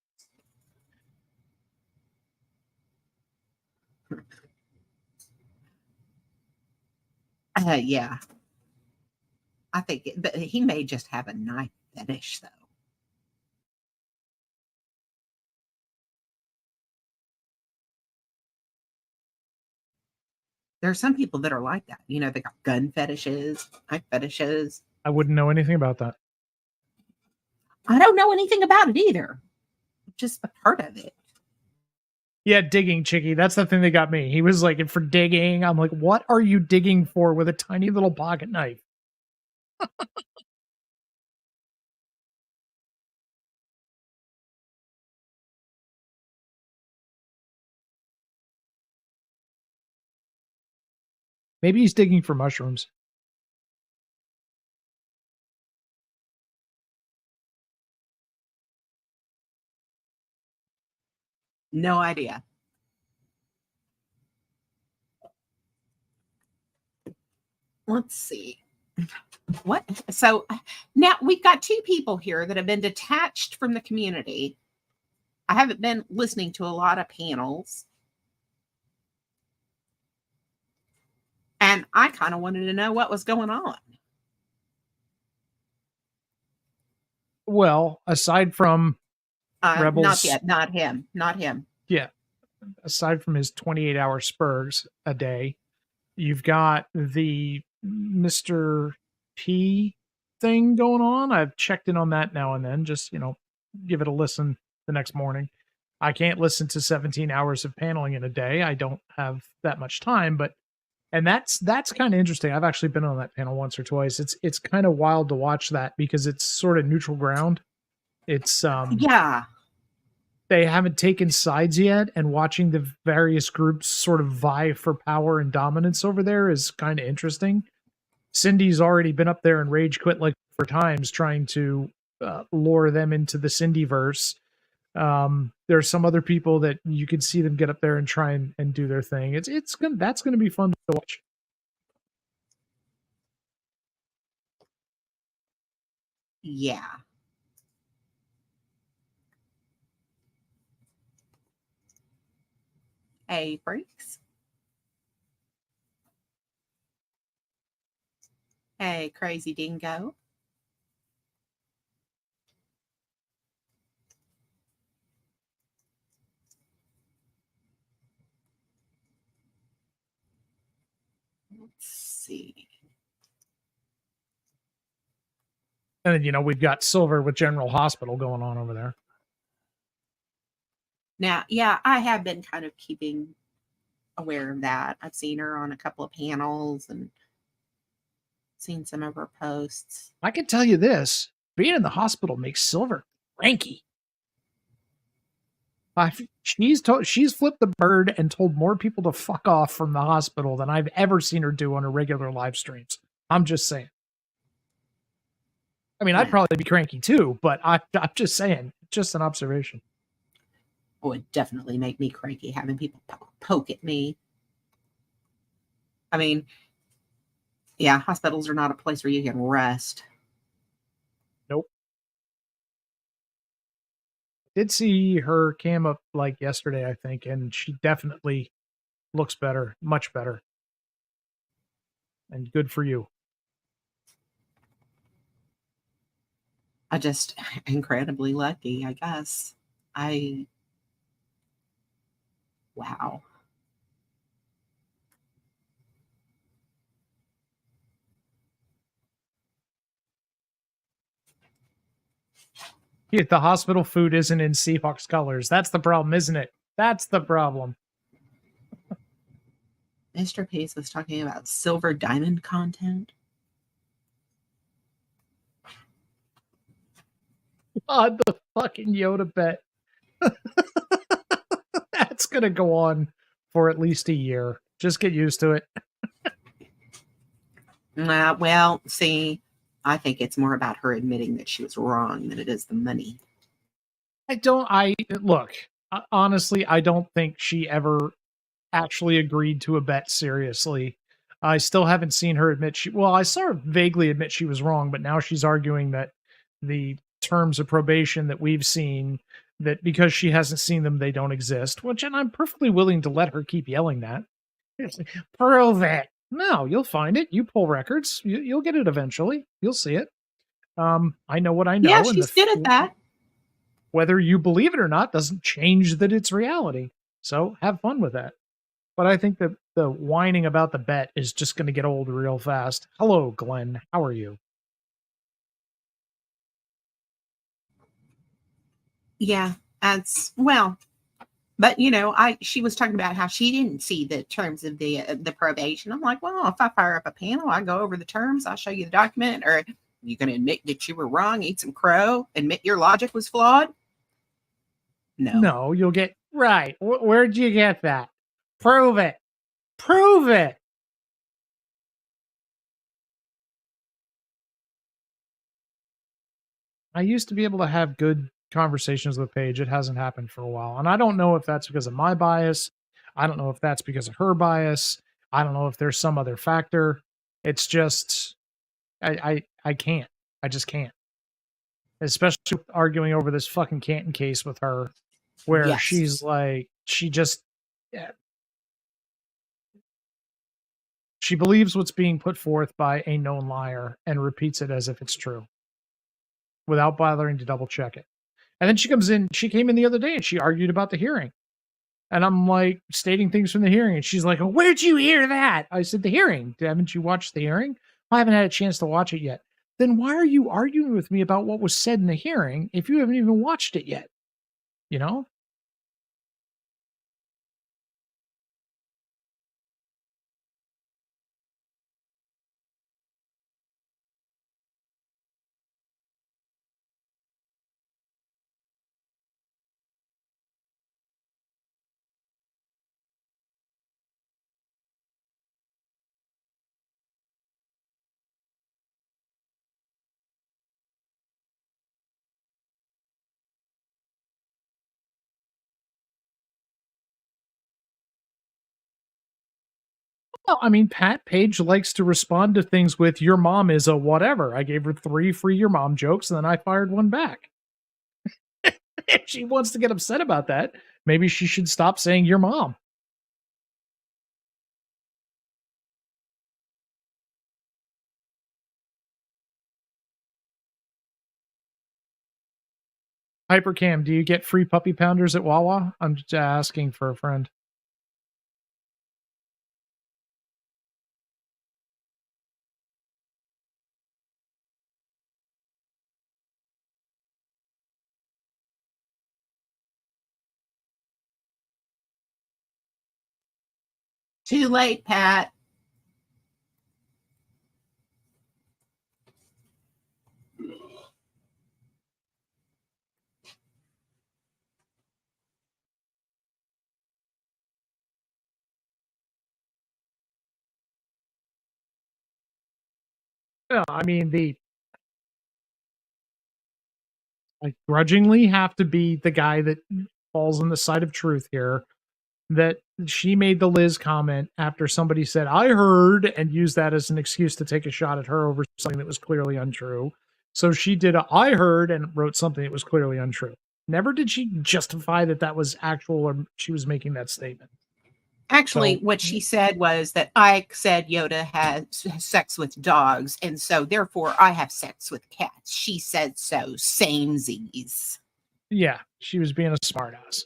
Yeah. I think, but he may just have a knife fetish, though. There are some people that are like that. They got gun fetishes, knife fetishes. I wouldn't know anything about that. I don't know anything about it either. Just a part of it. Yeah, digging, Chicky. That's the thing that got me. He was like, for digging. I'm like, what are you digging for with a tiny little pocket knife? Maybe he's digging for mushrooms. No idea. Let's see. What? So now we've got two people here that have been detached from the community. I haven't been listening to a lot of panels. And I kind of wanted to know what was going on. Well, aside from Rebels, Not yet. Not him. Not him. Yeah. Aside from his 28-hour spurgs a day, you've got the Mr. P thing going on. I've checked in on that now and then, just, give it a listen the next morning. I can't listen to 17 hours of paneling in a day. I don't have that much time, and that's kind of interesting. I've actually been on that panel once or twice. It's kind of wild to watch that because it's sort of neutral ground. It's yeah. They haven't taken sides yet, and watching the various groups sort of vie for power and dominance over there is kind of interesting. Cindy's already been up there and rage quit like 4 times trying to lure them into the Cindyverse. There's some other people that you can see them get up there and try and do their thing. That's gonna be fun to watch. Yeah. Hey, freaks. Hey, crazy dingo. Let's see. And then, we've got Silver with General Hospital going on over there. Now, yeah, I have been kind of keeping aware of that. I've seen her on a couple of panels and seen some of her posts. I can tell you this, being in the hospital makes Silver cranky. She's flipped the bird and told more people to fuck off from the hospital than I've ever seen her do on her regular live streams. I'm just saying. I mean, I'd probably be cranky too, but I'm just saying, just an observation. Oh, it would definitely make me cranky having people poke at me. I mean, yeah, hospitals are not a place where you can rest. Nope. Did see her cam up like yesterday, I think, and she definitely looks better, much better. And good for you. I just incredibly lucky, I guess. Wow. Yeah, the hospital food isn't in Seahawks colors. That's the problem, isn't it? That's the problem. Mr. Pace was talking about silver diamond content. God, the fucking Yoda bet. That's gonna go on for at least a year. Just get used to it. Well, see, I think it's more about her admitting that she was wrong than it is the money. Honestly, I don't think she ever actually agreed to a bet seriously. I still haven't seen her admit I saw her vaguely admit she was wrong, but now she's arguing that the terms of probation that we've seen, that because she hasn't seen them, they don't exist, and I'm perfectly willing to let her keep yelling that. Prove it. No, you'll find it. You pull records. You'll get it eventually. You'll see it. I know what I know. Yeah, and she's good at that. Whether you believe it or not doesn't change that it's reality. So have fun with that. But I think that the whining about the bet is just going to get old real fast. Hello, Glenn. How are you? Yeah, that's well. But she was talking about how she didn't see the terms of the probation. I'm like, well, if I fire up a panel, I go over the terms, I'll show you the document. Or you going to admit that you were wrong, eat some crow, admit your logic was flawed? No, you'll get right. Where'd you get that? Prove it. Prove it. I used to be able to have good conversations with Paige. It hasn't happened for a while. And I don't know if that's because of my bias. I don't know if that's because of her bias. I don't know if there's some other factor. It's just I can't. I just can't. Especially arguing over this fucking Canton case with her, where she's like, she believes what's being put forth by a known liar and repeats it as if it's true without bothering to double check it. And then she came in the other day and she argued about the hearing. And I'm like stating things from the hearing. And she's like, oh, where'd you hear that? I said, the hearing. Haven't you watched the hearing? I haven't had a chance to watch it yet. Then why are you arguing with me about what was said in the hearing if you haven't even watched it yet? You know? Well, I mean, Pat Page likes to respond to things with "your mom is a whatever." I gave her 3 free "your mom" jokes, and then I fired one back. If she wants to get upset about that, maybe she should stop saying "your mom." Hypercam, do you get free puppy pounders at Wawa? I'm just asking for a friend. Too late, Pat. No, I mean, I grudgingly have to be the guy that falls on the side of truth here. That she made the Liz comment after somebody said, I heard, and used that as an excuse to take a shot at her over something that was clearly untrue. So she did I heard and wrote something that was clearly untrue. Never did she justify that was actual or she was making that statement. Actually, what she said was that I said Yoda has sex with dogs, and so therefore I have sex with cats. She said so. Samesies. Yeah, she was being a smartass.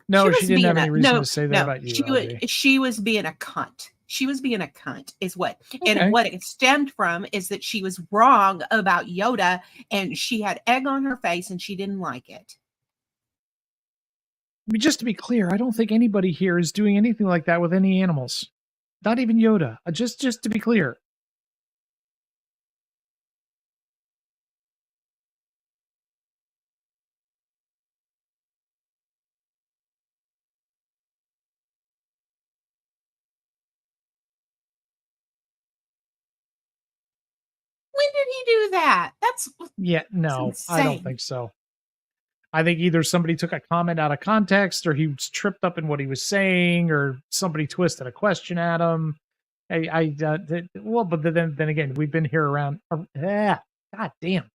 No, she didn't have any reason to say that about you. She was being a cunt. She was being a cunt, is what. Okay. And what it stemmed from is that she was wrong about Yoda, and she had egg on her face, and she didn't like it. I mean, just to be clear, I don't think anybody here is doing anything like that with any animals. Not even Yoda. Just to be clear. did he do that? That's Yeah, no, I don't insane. think so. I think either somebody took a comment out of context, or he was tripped up in what he was saying, or somebody twisted a question at him. But then again, we've been here around. God damn,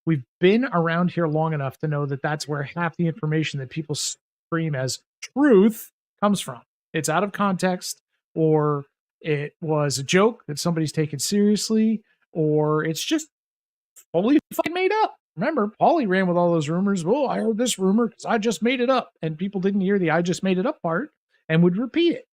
we've been around here long enough to know that that's where half the information that people scream as truth comes from. It's out of context, or it was a joke that somebody's taken seriously, or it's just fully fucking made up. Remember, Paulie ran with all those rumors. Oh, I heard this rumor because I just made it up. And people didn't hear the I just made it up part and would repeat it.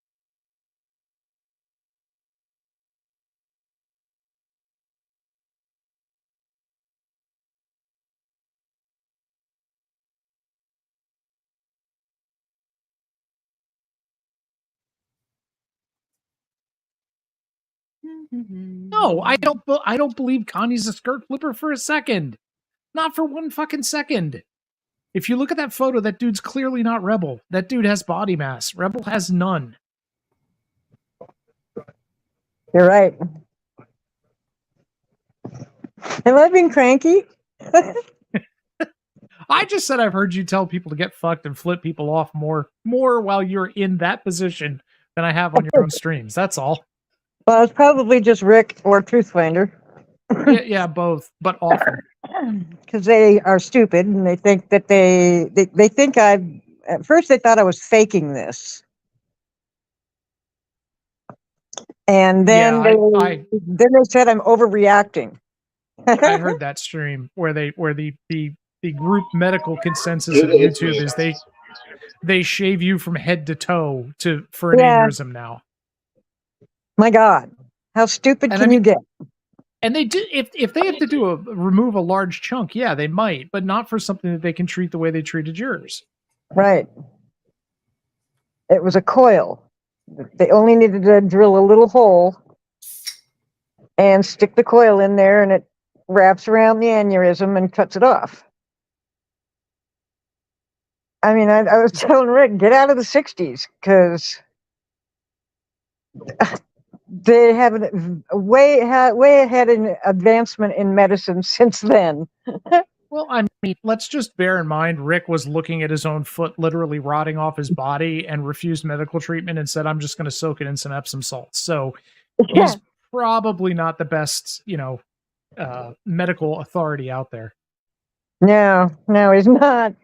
No, I don't believe Connie's a skirt flipper for a second. Not for one fucking second. If you look at that photo, that dude's clearly not Rebel. That dude has body mass. Rebel has none. You're right. Am I being cranky? I just said I've heard you tell people to get fucked and flip people off more while you're in that position than I have on your own streams. That's all. Well, it's probably just Rick or Truthfinder. Yeah, both, but often. Because they are stupid and they think that they think at first they thought I was faking this. And then Yeah, then they said I'm overreacting. I heard that stream where the group medical consensus of YouTube is they shave you from head to toe for an aneurysm now. My God, how stupid can you get? And they do if they have to remove a large chunk, yeah, they might, but not for something that they can treat the way they treated yours. Right. It was a coil. They only needed to drill a little hole and stick the coil in there, and it wraps around the aneurysm and cuts it off. I mean, I was telling Rick, get out of the 60s, because they have way ahead in advancement in medicine since then. Well, I mean, let's just bear in mind, Rick was looking at his own foot literally rotting off his body and refused medical treatment and said, I'm just going to soak it in some Epsom salts. So he's probably not the best, medical authority out there. No, he's not.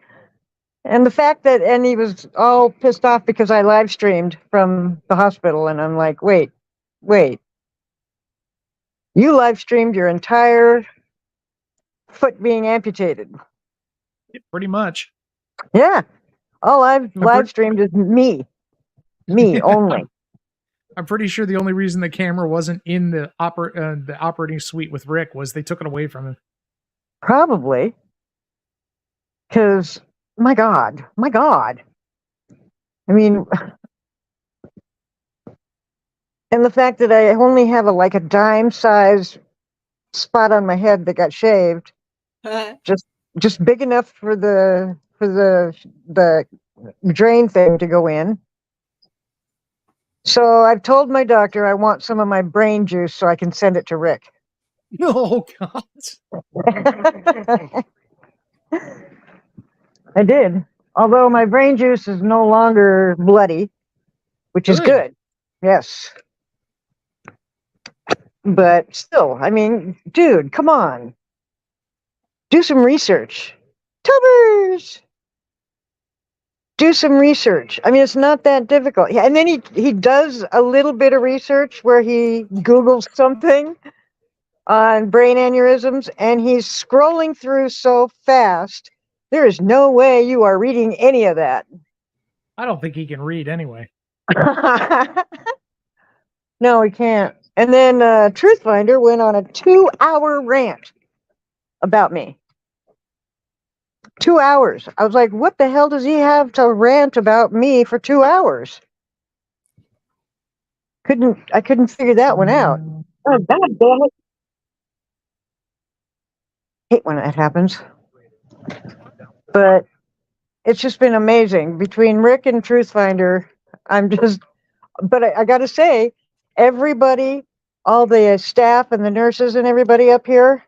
And the fact that, and he was all pissed off because I live streamed from the hospital, and I'm like, wait. You live streamed your entire foot being amputated. Pretty much. Yeah. All I've live streamed is me only. I'm pretty sure the only reason the camera wasn't in the operating suite with Rick was they took it away from him. Probably. Because, my God. I mean, and the fact that I only have a dime size spot on my head that got shaved, just big enough for the drain thing to go in. So I've told my doctor I want some of my brain juice so I can send it to Rick. Oh God. I did. Although my brain juice is no longer bloody, which is good. Yes. But still, I mean, dude, come on. Do some research. Tubbers! Do some research. I mean, it's not that difficult. Yeah, and then he does a little bit of research where he Googles something on brain aneurysms, and he's scrolling through so fast, there is no way you are reading any of that. I don't think he can read anyway. No, he can't. And then Truthfinder went on a 2-hour rant about me. 2 hours. I was like, what the hell does he have to rant about me for 2 hours? I couldn't figure that one out. Oh, God damn it. Hate when that happens. But it's just been amazing. Between Rick and Truthfinder, but I gotta say, everybody all the staff and the nurses and everybody up here.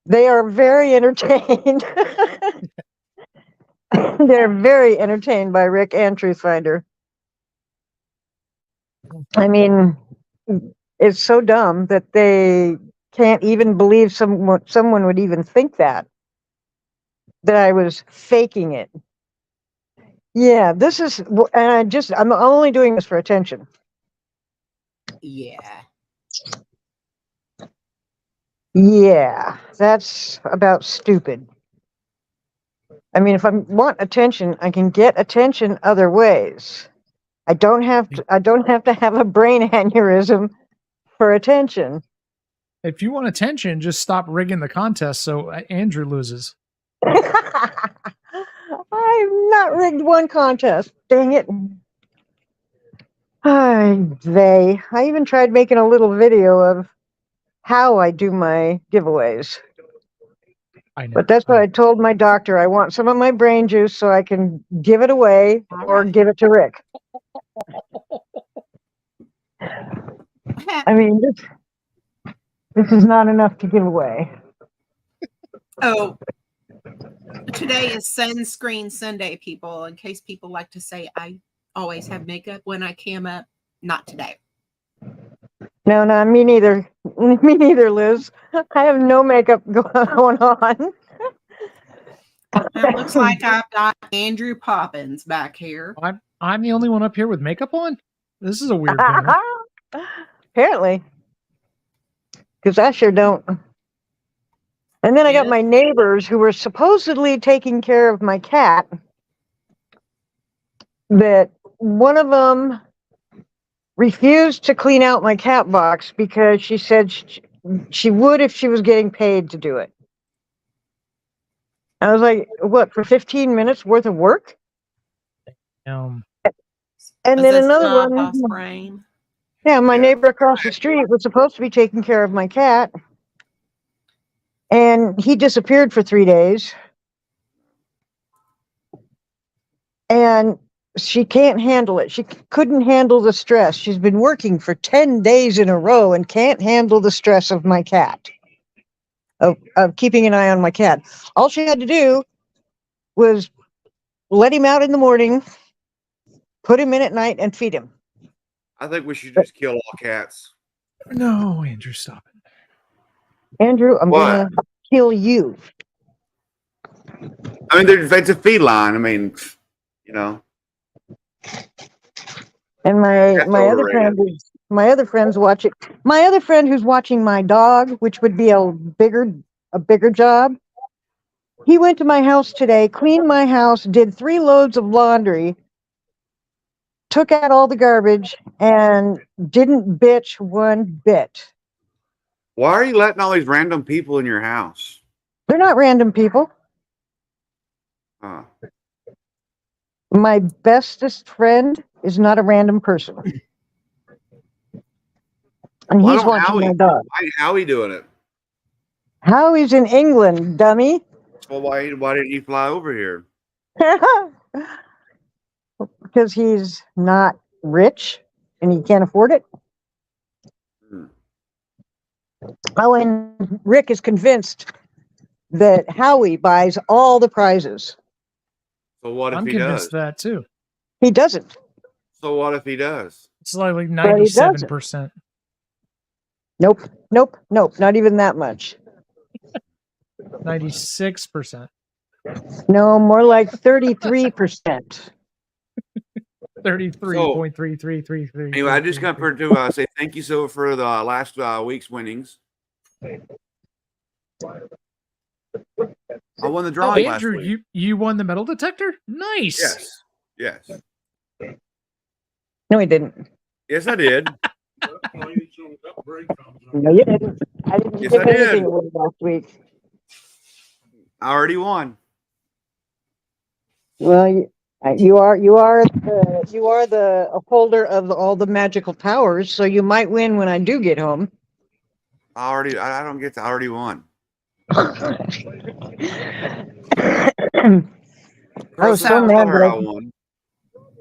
They are very entertained. They're very entertained by Rick and Truthfinder. I mean, it's so dumb that they can't even believe someone would even think that I was faking it. Yeah, this is, and I'm only doing this for attention. Yeah. Yeah, that's about stupid. I mean, if I want attention, I can get attention other ways. I don't have to have a brain aneurysm for attention. If you want attention, just stop rigging the contest so Andrew loses. I've not rigged one contest. Dang it. I even tried making a little video of how I do my giveaways. I know. But that's what I told my doctor. I want some of my brain juice so I can give it away or give it to Rick. I mean, this is not enough to give away. Oh, today is Sunscreen Sunday, people. In case people like to say I always have makeup when I cam up, not today. No, me neither. Me neither, Liz. I have no makeup going on. It looks like I've got Andrew Poppins back here. I'm the only one up here with makeup on? This is a weird thing. Apparently. Because I sure don't. And then I got my neighbors who were supposedly taking care of my cat. That one of them refused to clean out my cat box because she said she would if she was getting paid to do it. I was like, what, for 15 minutes worth of work? And then another one. Yeah, my neighbor across the street was supposed to be taking care of my cat. And he disappeared for 3 days. And she can't handle it. She couldn't handle the stress. She's been working for 10 days in a row and can't handle the stress of my cat. Of keeping an eye on my cat. All she had to do was let him out in the morning, put him in at night, and feed him. I think we should just kill all cats. No, Andrew, stop it. Andrew, I'm going to kill you. I mean, it's a feline. I mean, you know. And my other friend's watching. My other friend who's watching my dog, which would be a bigger job. He went to my house today, cleaned my house, did 3 loads of laundry, took out all the garbage, and didn't bitch one bit. Why are you letting all these random people in your house? They're not random people. Huh. My bestest friend is not a random person. And he's watching my dog. Why ain't Howie doing it? Howie's in England, dummy. Well, why didn't you fly over here? Because he's not rich and he can't afford it. Oh, and Rick is convinced that Howie buys all the prizes. So what if I'm he does? I'm convinced that too. He doesn't. So what if he does? It's like 97%. Nope. Not even that much. 96%. No, more like 33%. 33.3333. Anyway, I just got to say thank you so for the last week's winnings. I won the drawing last Andrew, week. you won the metal detector? Nice. Yes. No, he didn't. Yes, I did. No, you didn't. I didn't Yes, give I did. anything away last week. I already won. Well, you are the upholder of all the magical powers, so you might win when I do get home. I already won. I was so mad that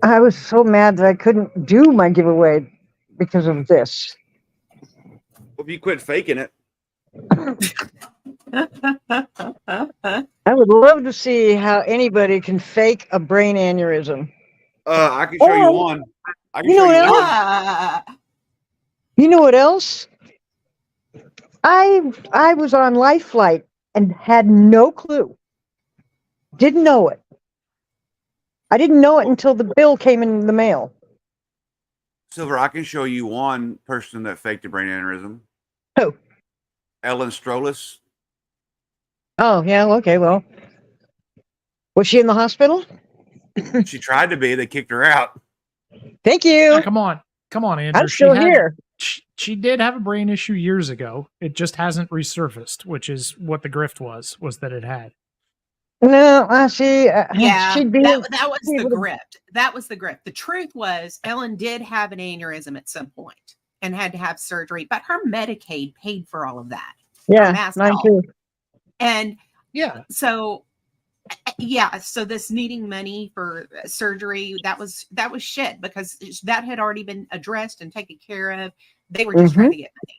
I was so mad that I couldn't do my giveaway because of this. Hope you quit faking it. I would love to see how anybody can fake a brain aneurysm. I can show you Oh, one. I can you know show you what one. Ah, You know what else? I was on Life Flight and had no clue. Didn't know it. I didn't know it until the bill came in the mail. Silver, I can show you one person that faked a brain aneurysm. Who? Ellen Strolis. Oh, yeah, okay, well. Was she in the hospital? She tried to be. They kicked her out. Thank Yeah, you. come on, Andrew. I'm still here. She did have a brain issue years ago. It just hasn't resurfaced, which is what the grift was that it had. No, I see. yeah, She'd be. that was she the would've- grift. That was the grift. The truth was Ellen did have an aneurysm at some point and had to have surgery, but her Medicaid paid for all of that. Yeah, mass mine health. too. And Yeah, so yeah, so this needing money for surgery, that was shit because that had already been addressed and taken care of. They were just trying to get money.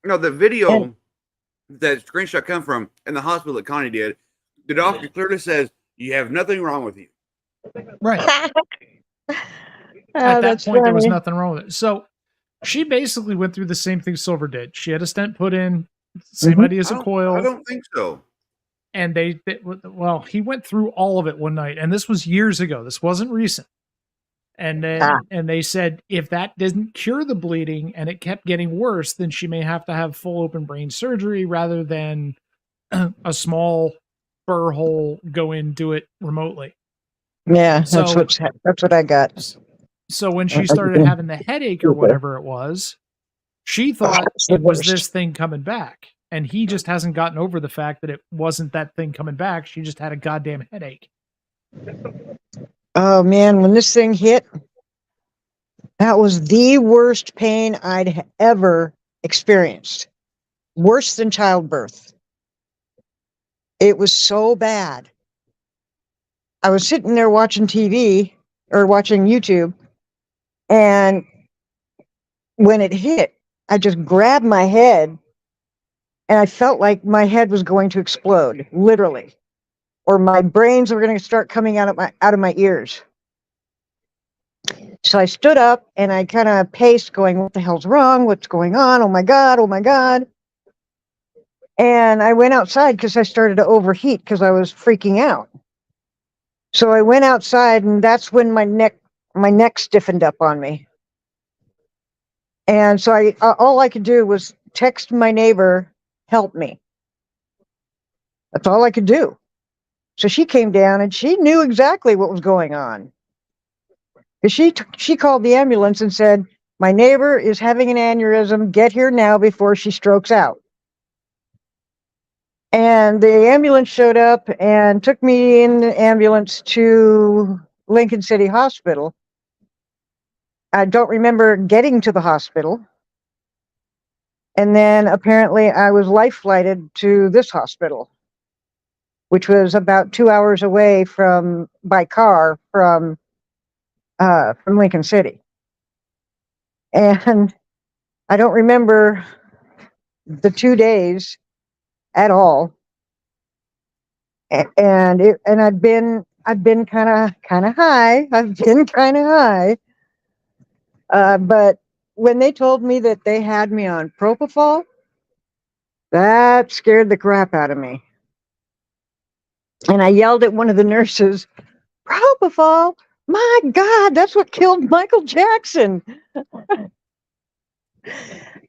No, the video And- that screenshot come from in the hospital that Connie did, the doctor clearly says you have nothing wrong with you. right. Oh, At that that's point, there was funny. nothing wrong with it. So she basically went through the same thing Silver did. She had a stent put in, same Mhm. idea as a coil. I don't think so. And well, he went through all of it one night, and this was years ago. This wasn't recent. And then and they said if that didn't cure the bleeding and it kept getting worse, then she may have to have full open brain surgery rather than a small burr hole go in, do it remotely. Yeah, So- that's what I got. So when she Okay. started having the headache or whatever it was, she thought That's the it was worst. this thing coming back. And he just hasn't gotten over the fact that it wasn't that thing coming back. She just had a goddamn headache. Oh man, when this thing hit, that was the worst pain I'd ever experienced. Worse than childbirth. It was so bad. I was sitting there watching TV or watching YouTube, and when it hit, I just grabbed my head and I felt like my head was going to explode, literally. Or my brains were going to start coming out of my ears. So I stood up and I kind of paced, going, "What the hell's wrong? What's going on? Oh my god! Oh my god!" And I went outside because I started to overheat because I was freaking out. So I went outside, and that's when my neck stiffened up on me. And so all I could do was text my neighbor, "Help me." That's all I could do. So she came down and she knew exactly what was going on. She called the ambulance and said, "My neighbor is having an aneurysm. Get here now before she strokes out." And the ambulance showed up and took me in the ambulance to Lincoln City Hospital. I don't remember getting to the hospital. And then apparently I was life flighted to this hospital, which was about 2 hours away by car from Lincoln City. And I don't remember the 2 days at all. And I'd been kind of high. I've been kind of high. But when they told me that they had me on propofol, that scared the crap out of me. And I yelled at one of the nurses, "Propofol? My God, that's what killed Michael Jackson."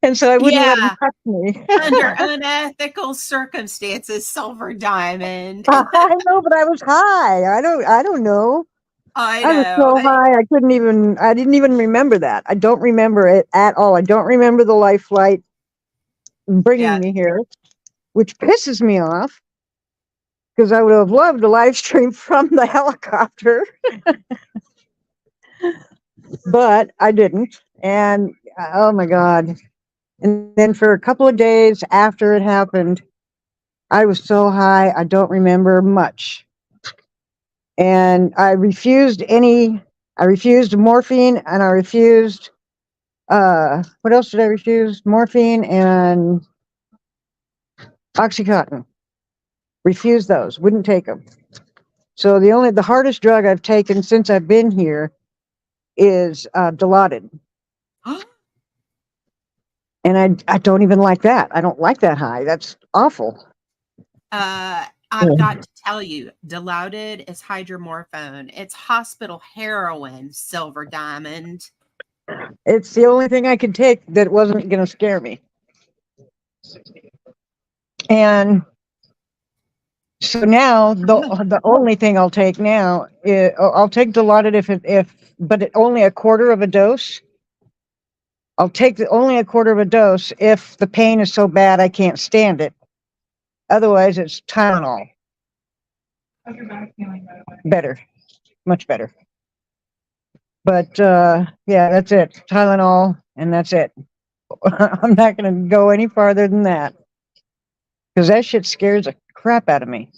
And so I wouldn't let him Yeah. touch me. Under unethical circumstances, Silver Diamond. I know, but I was high. I don't know. I I was know. so high I didn't even remember that. I don't remember it at all. I don't remember the life flight bringing Yeah. me here, which pisses me off because I would have loved a live stream from the helicopter. But I didn't. And oh my God. And then for a couple of days after it happened, I was so high, I don't remember much. And I refused morphine, and I refused What else did I refuse? Morphine and Oxycontin. Refused those. Wouldn't take them. So the hardest drug I've taken since I've been here is Dilaudid. And I don't even like that. I don't like that high. That's awful. I've got to tell you, Dilaudid is hydromorphone. It's hospital heroin, Silver Diamond. It's the only thing I could take that wasn't going to scare me. And so now the only thing I'll take now is I'll take Dilaudid but only a quarter of a dose. I'll take only a quarter of a dose if the pain is so bad I can't stand it. Otherwise, it's Tylenol. How's your back feeling, by the way? Better, much better. But yeah, that's it. Tylenol, and that's it. I'm not going to go any farther than that because that shit scares the crap out of me.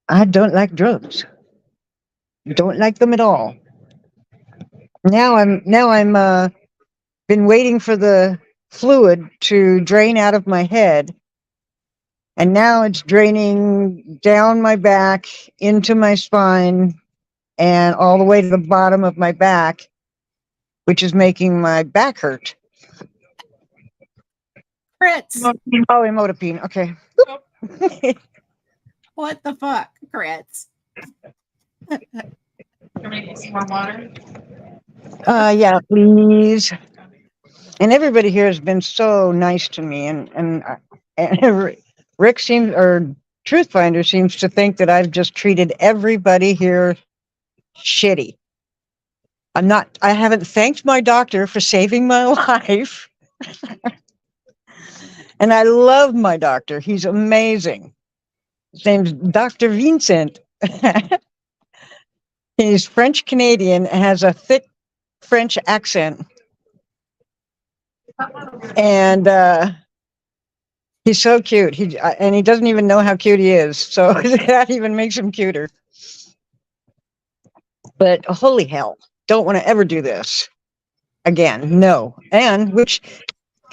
I don't like drugs. Don't like them at all. Now I'm been waiting for the fluid to drain out of my head, and now it's draining down my back into my spine and all the way to the bottom of my back, which is making my back hurt. Crits. Oh, imodapine. Okay. What the fuck? Crits. You want me to get some more water? Yeah, please. And everybody here has been so nice to me, and Rick seems, or Truthfinder seems to think that I've just treated everybody here shitty. I haven't thanked my doctor for saving my life. And I love my doctor. He's amazing. His name's Dr. Vincent. He's French Canadian, has a thick French accent. And he's so cute. And he doesn't even know how cute he is. So that even makes him cuter. But holy hell, don't want to ever do this again. No. And which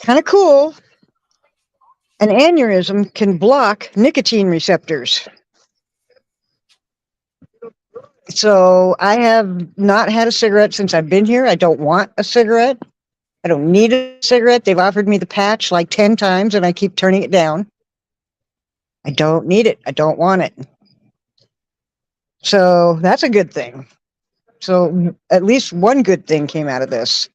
kind of cool. An aneurysm can block nicotine receptors. So I have not had a cigarette since I've been here. I don't want a cigarette. I don't need a cigarette. They've offered me the patch like 10 times and I keep turning it down. I don't need it. I don't want it. So that's a good thing. So at least one good thing came out of this.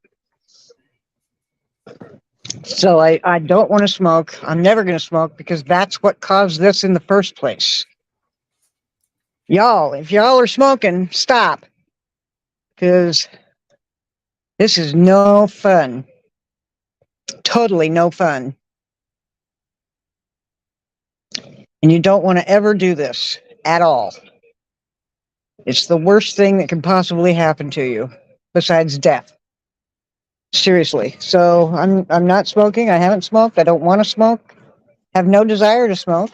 So I don't want to smoke. I'm never going to smoke because that's what caused this in the first place. Y'all, if y'all are smoking, stop. Because this is no fun. Totally no fun. And you don't want to ever do this at all. It's the worst thing that could possibly happen to you, besides death. Seriously. So I'm not smoking. I haven't smoked. I don't want to smoke. Have no desire to smoke.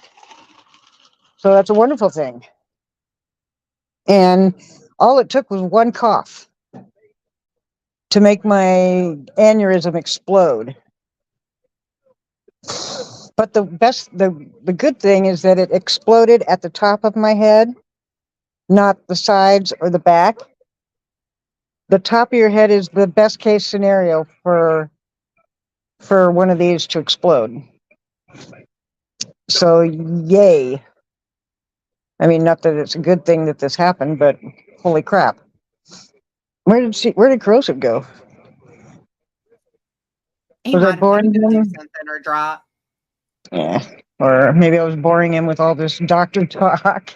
So that's a wonderful thing. And all it took was one cough to make my aneurysm explode. But the good thing is that it exploded at the top of my head, not the sides or the back. The top of your head is the best case scenario for one of these to explode. So yay. I mean, not that it's a good thing that this happened, but holy crap. Where did Corrosive go? He Was I might have boring had to do him? something or drop. Yeah. Or maybe I was boring him with all this doctor talk.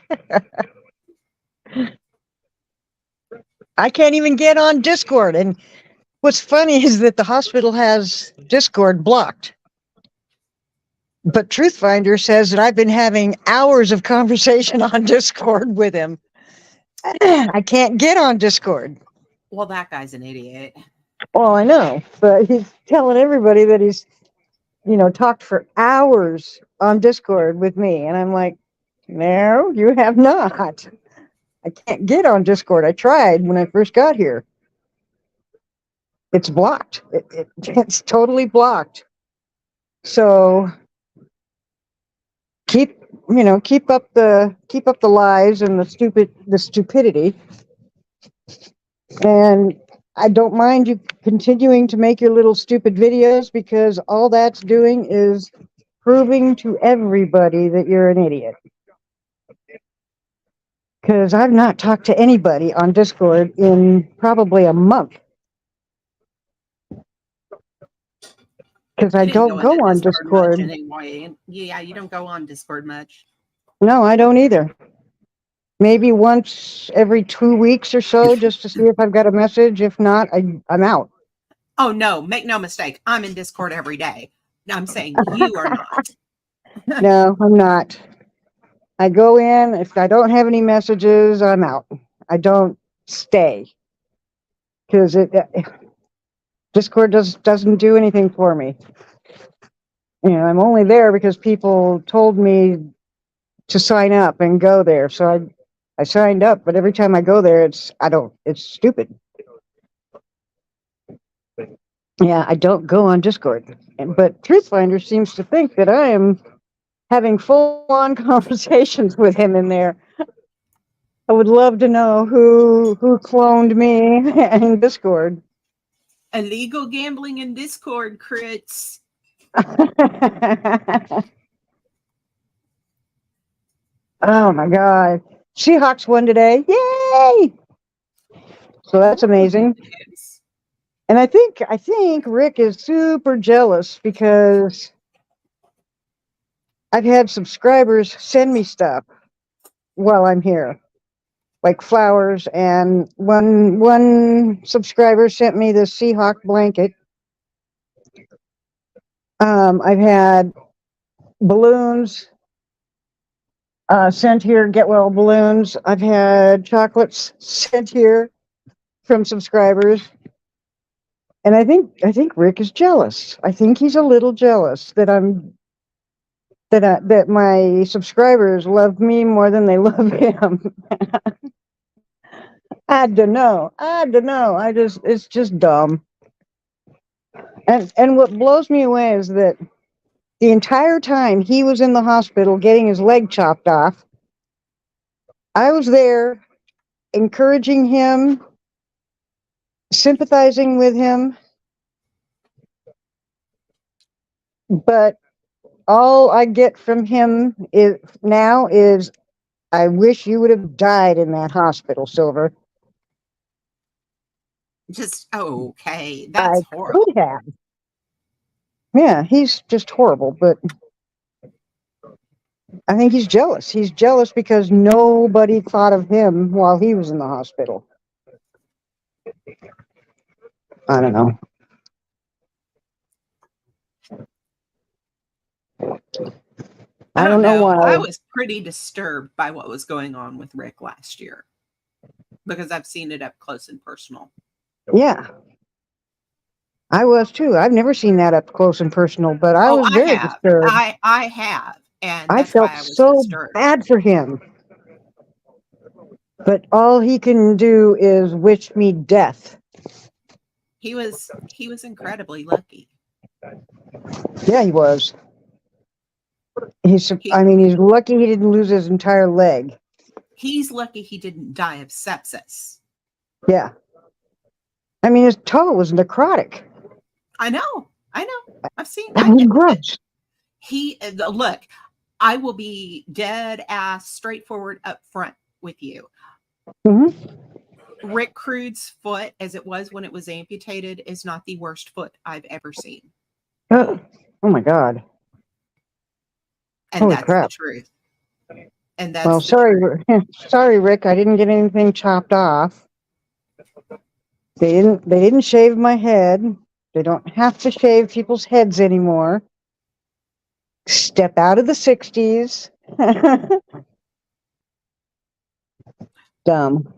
I can't even get on Discord. And what's funny is that the hospital has Discord blocked. But Truthfinder says that I've been having hours of conversation on Discord with him. I can't get on Discord. Well, that guy's an idiot. Well, I know, but he's telling everybody that he's, talked for hours on Discord with me. And I'm like, no, you have not. I can't get on Discord. I tried when I first got here. It's blocked. It's totally blocked. So keep up the lies and the stupidity. And I don't mind you continuing to make your little stupid videos, because all that's doing is proving to everybody that you're an idiot. Because I've not talked to anybody on Discord in probably a month. Because I You didn't don't go into on much Discord. anyway. Yeah, you don't go on Discord much. No, I don't either. Maybe once every 2 weeks or so, just to see if I've got a message. If not, I'm out. Oh no, make no mistake. I'm in Discord every day. I'm saying you are not. No, I'm not. I go in. If I don't have any messages, I'm out. I don't stay. Because Discord doesn't do anything for me. I'm only there because people told me to sign up and go there. So I signed up, but every time I go there, it's stupid. Yeah, I don't go on Discord. But Truthfinder seems to think that I am having full-on conversations with him in there. I would love to know who cloned me in Discord. Illegal gambling in Discord, crits. Oh my God. Seahawks won today. Yay! So that's amazing. Yes. And I think Rick is super jealous because I've had subscribers send me stuff while I'm here, like flowers, and one subscriber sent me the Seahawk blanket. I've had balloons sent here, get well balloons. I've had chocolates sent here from subscribers. And I think Rick is jealous. I think he's a little jealous that that my subscribers love me more than they love him. I don't know. It's just dumb. And what blows me away is that the entire time he was in the hospital getting his leg chopped off, I was there encouraging him, sympathizing with him. But all I get from him is, I wish you would have died in that hospital, Silver. Just okay. That's I horrible. could have. Yeah, he's just horrible, but I think he's jealous. He's jealous because nobody thought of him while he was in the hospital. I don't know. I don't know why. I was pretty disturbed by what was going on with Rick last year because I've seen it up close and personal. Yeah. I was too. I've never seen that up close and personal, but I was very disturbed. I have. And I felt so bad for him. But all he can do is wish me death. He was incredibly lucky. Yeah, he was. He's lucky he didn't lose his entire leg. He's lucky he didn't die of sepsis. Yeah. I mean, his toe was necrotic. I know. I've seen Gross. Look, I will be dead ass straightforward up front with you. Mm-hmm. Rick Crude's foot, as it was when it was amputated, is not the worst foot I've ever seen. Oh my God. And Holy that's crap. the truth. And that's well, sorry, Rick. I didn't get anything chopped off. They didn't shave my head. They don't have to shave people's heads anymore. Step out of the 60s. Dumb.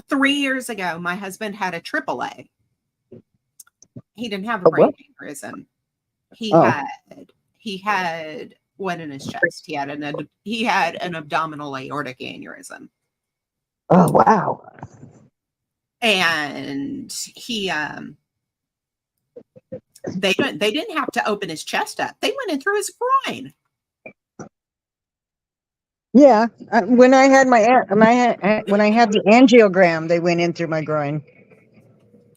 3 years ago, my husband had a AAA. He didn't have a brain aneurysm. He had one in his chest. He had an abdominal aortic aneurysm. Oh wow. And he They didn't have to open his chest up. They went in through his groin. Yeah, when I had when I had the angiogram, they went in through my groin.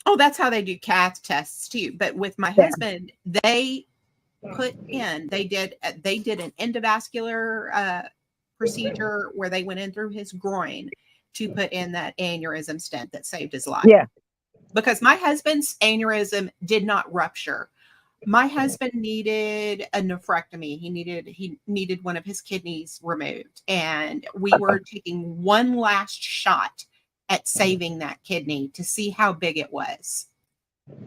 Oh, that's how they do cath tests too. But with my Yeah. husband, they did an endovascular procedure where they went in through his groin to put in that aneurysm stent that saved his life. Yeah. Because my husband's aneurysm did not rupture. My husband needed a nephrectomy. He needed one of his kidneys removed, and we were taking one last shot at saving that kidney to see how big it was.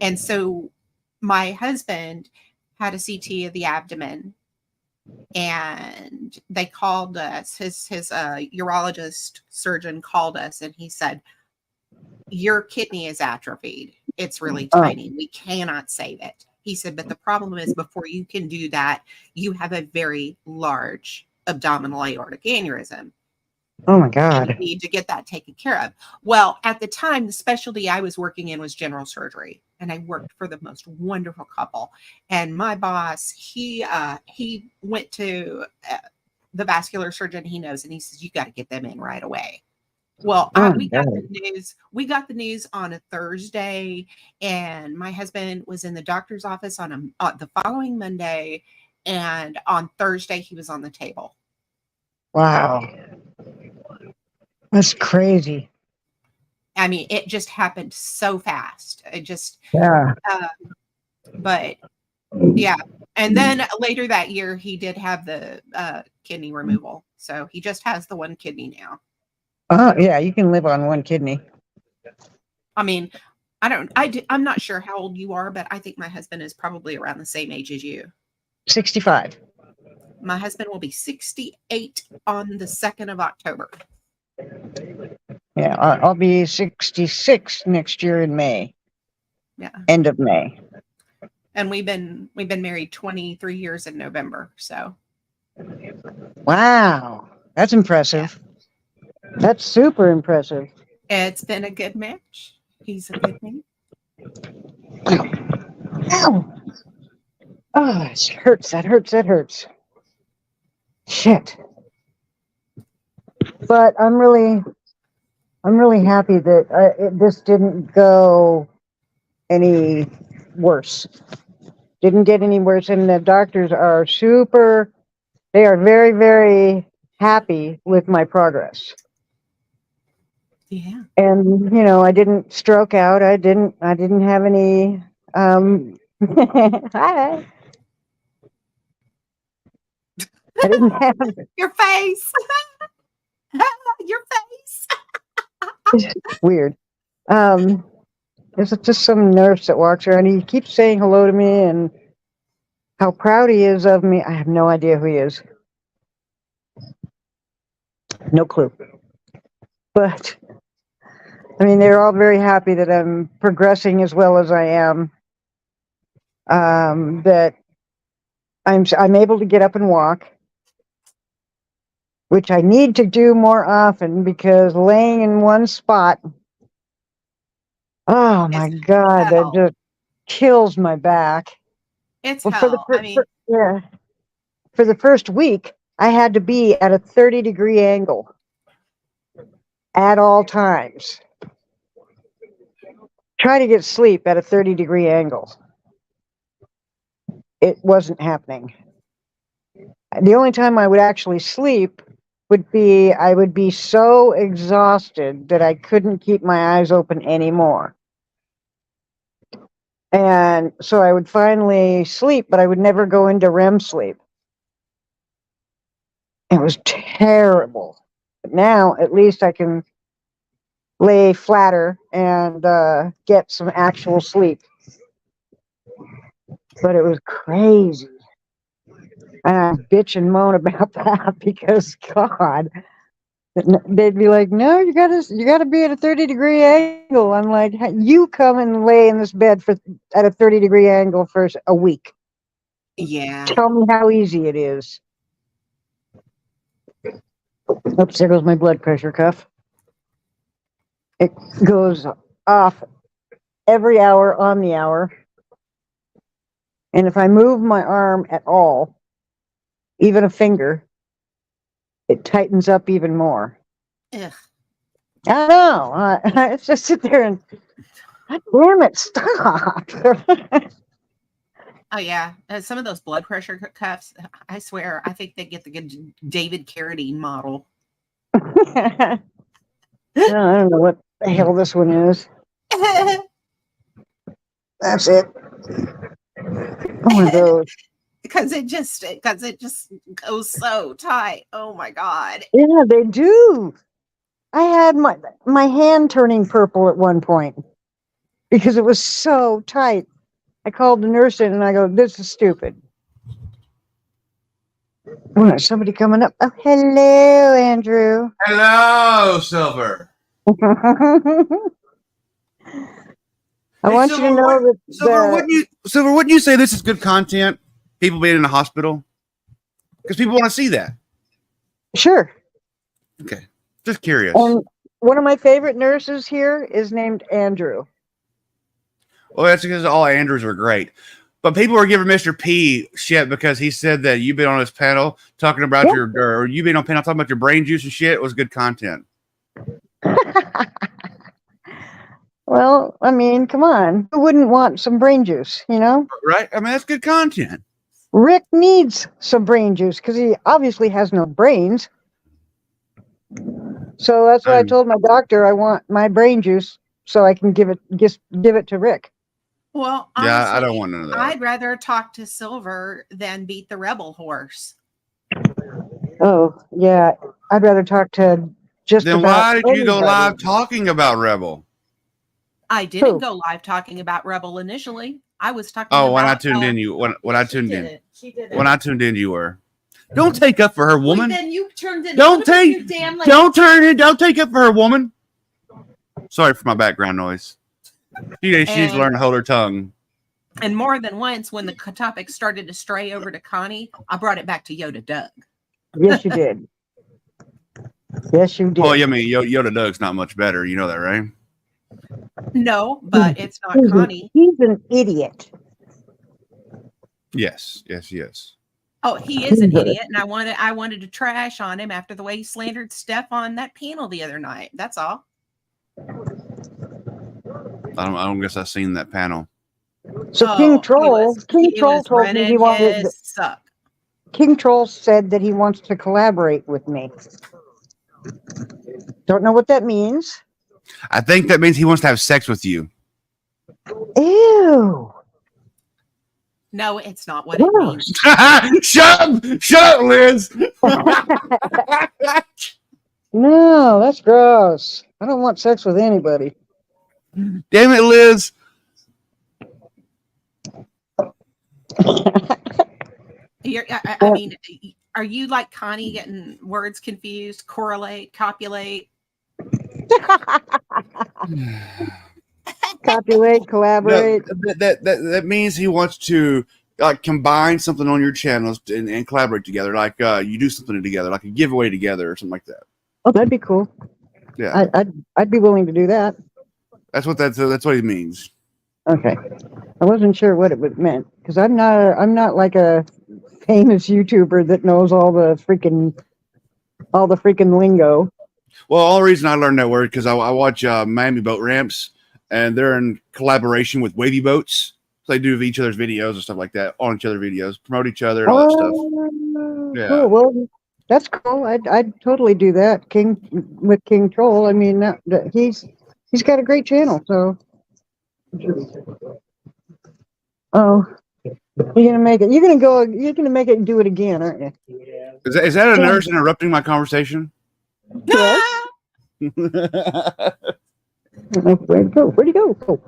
And so my husband had a CT of the abdomen, and they called us. His urologist surgeon called us, and he said, "Your kidney is atrophied. It's really tiny. We cannot save it." He said, "But the problem is, before you can do that, you have a very large abdominal aortic aneurysm. Oh my You God. need to get that taken care of." Well, at the time, the specialty I was working in was general surgery, and I worked for the most wonderful couple. And my boss, he went to the vascular surgeon he knows, and he says, "You got to get them in right away." Well, Oh we my got God. the news. We got the news on a Thursday, and my husband was in the doctor's office on the following Monday, and on Thursday he was on the table. Wow. That's crazy. I mean, it just happened so fast. It just, Yeah. but yeah. And then later that year, he did have the kidney removal, so he just has the one kidney now. Yeah, you can live on one kidney. I mean, I'm not sure how old you are, but I think my husband is probably around the same age as you. 65. My husband will be 68 on the 2nd of October. Yeah, I'll be 66 next year in May. Yeah. End of May. And we've been married 23 years in November. So Wow. That's impressive. That's super impressive. it's been a good match. He's a good man. Ow. Oh, it hurts. That hurts. Shit. But I'm really happy that this didn't go any worse. Didn't get any worse, and the doctors are they are very, very happy with my progress. Yeah. And I didn't stroke out. I didn't have any hi. I didn't have Your face. Your face. weird. There's just some nurse that walks around. He keeps saying hello to me and how proud he is of me. I have no idea who he is. No clue. But I mean, they're all very happy that I'm progressing as well as I am. That I'm able to get up and walk, which I need to do more often because laying in one spot, oh my God, that just kills my back. It's Well, hell. I mean, for the first week, I had to be at a 30-degree angle at all times. Try to get sleep at a 30-degree angle. It wasn't happening. The only time I would actually sleep would be I would be so exhausted that I couldn't keep my eyes open anymore. And so I would finally sleep, but I would never go into REM sleep. It was terrible. But now at least I can lay flatter and get some actual sleep. But it was crazy. And I bitch and moan about that because God, they'd be like, "No, you gotta be at a 30-degree angle." I'm like, "You come and lay in this bed at a 30-degree angle for a week. yeah. Tell me how easy it is." Oops, there goes my blood pressure cuff. It goes off every hour on the hour. And if I move my arm at all, even a finger, it tightens up even more. Ugh. I know. I just sit there and, God damn it, stop. Oh yeah, some of those blood pressure cuffs. I swear, I think they get the good David Carradine model. I don't know what the hell this one is. That's it. One of those. Because it just goes so tight. Oh my god. Yeah, they do. I had my hand turning purple at one point because it was so tight. I called the nurse in and I go, "This is stupid." Oh, there's somebody coming up. Oh, hello, Andrew. Hello, Silver. I want you to Silver, know that Silver, wouldn't you say this is good content? People being in the hospital, because people want to see that. sure. Okay, just curious. And one of my favorite nurses here is named Andrew. Well, that's because all Andrews were great. But people were giving Mr. P shit because he said that you've been on his panel talking about Yeah. or you've been on panel talking about your brain juice and shit. It was good content. Well, I mean, come on. Who wouldn't want some brain juice, you know? Right? I mean, that's good content. Rick needs some brain juice because he obviously has no brains. So that's why I told my doctor I want my brain juice so I can give it to Rick. Well, Yeah, I honestly, don't want none of that. I'd rather talk to Silver than beat the rebel horse. Oh, yeah. I'd rather talk to just Then about why did you go anybody. live talking about Rebel? I didn't Who? go live talking about rebel initially. I was talking. Oh, when I about, tuned in, you when I tuned She in. did it. She did it. When I tuned in, you were. Don't take up for her, Well, woman. then you turned it. Don't What about take- you damn lady? Don't take up for her, woman. Sorry for my background noise. She's And- learned to hold her tongue. And more than once, when the topic started to stray over to Connie, I brought it back to Yoda Doug. Yes, you did. Yes, you did. Well, I mean, Yoda Doug's not much better. You know that, right? No, but it's not He's Connie. an idiot. Yes. Oh, he is an idiot, and I wanted to trash on him after the way he slandered Steph on that panel the other night. That's all. I don't guess I've seen that panel. So Oh, King Troll told me running he wanted. his suck. King Troll said that he wants to collaborate with me. Don't know what that means. I think that means he wants to have sex with you. Ew. No, it's not what it Gross. means. Shut up, Liz. No, that's gross. I don't want sex with anybody. Damn it, Liz. I mean, are you like Connie getting words confused? Correlate, copulate. Copulate, collaborate. That means he wants to like combine something on your channels and collaborate together. Like you do something together, like a giveaway together or something like that. Oh, that'd be cool. Yeah, I'd be willing to do that. that's what he means. Okay, I wasn't sure what it meant because I'm not like a famous YouTuber that knows all the freaking lingo. Well, all the reason I learned that word because I watch Miami Boat Ramps, and they're in collaboration with Wavy Boats. So they do each other's videos and stuff like that on each other videos, promote each other, and all that stuff. Yeah. Cool. Well, that's cool. I'd totally do that. King Troll. I mean, he's got a great channel. So, oh, you're gonna make it. You're gonna make it and do it again, aren't you? Is that a nurse interrupting my conversation? Yes. Where'd he go? Oh.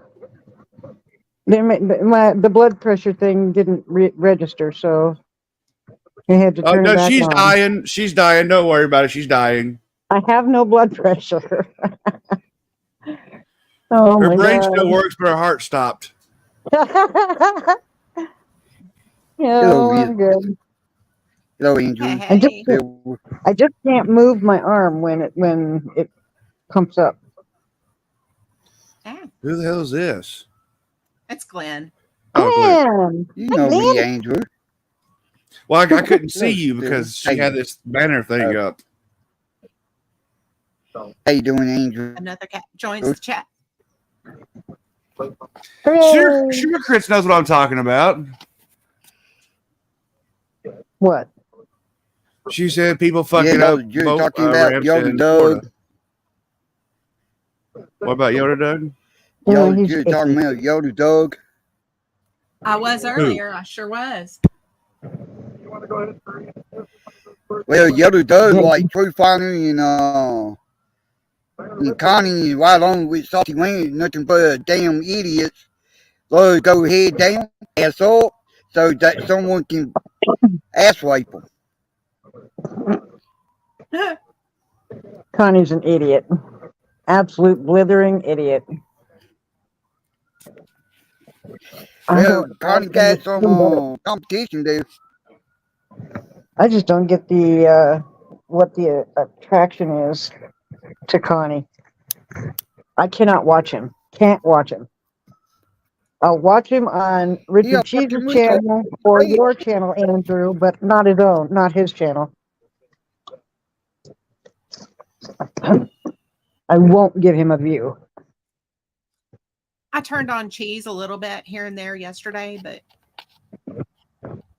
The blood pressure thing didn't register, so I had to Oh turn it no, back she's on. dying. She's dying. Don't worry about it. She's dying. I have no blood pressure. Oh Her my brain God. still works, but her heart stopped. No, I'm good. Hello, Angel. Hey, I just can't move my arm when it pumps up. Who the hell is this? it's Glenn. Oh, go ahead. Man, You know me, Andrew. Well, I couldn't see Look, you dude, because she hey. had this banner thing up. How you doing, Andrew? Another cat joins the chat. Sure, hooray. sure, Chris knows what I'm talking about. What? She said people Yeah, fucking y'all, up you're boat talking about ramps Yoda in Doug. Florida. What about Yoda Doug? Y'all, he's you're talking icky. about Yoda Doug. I was earlier. I sure was. Well, Yoda Doug, Yeah. like True Fighter and Connie, right along with Salty Wayne, nothing but damn idiots. Those go head down, ass up, so that someone can ass wipe them. Connie's an idiot. Absolute blithering idiot. Well, Connie got just some don't- competition there. I just don't get the what the attraction is to Connie. I cannot watch him. Can't watch him. I'll watch him on Richard Yeah, Cheese's fucking retard. channel or Right. your channel, Andrew, but not his own, not his channel. I won't give him a view. I turned on cheese a little bit here and there yesterday, but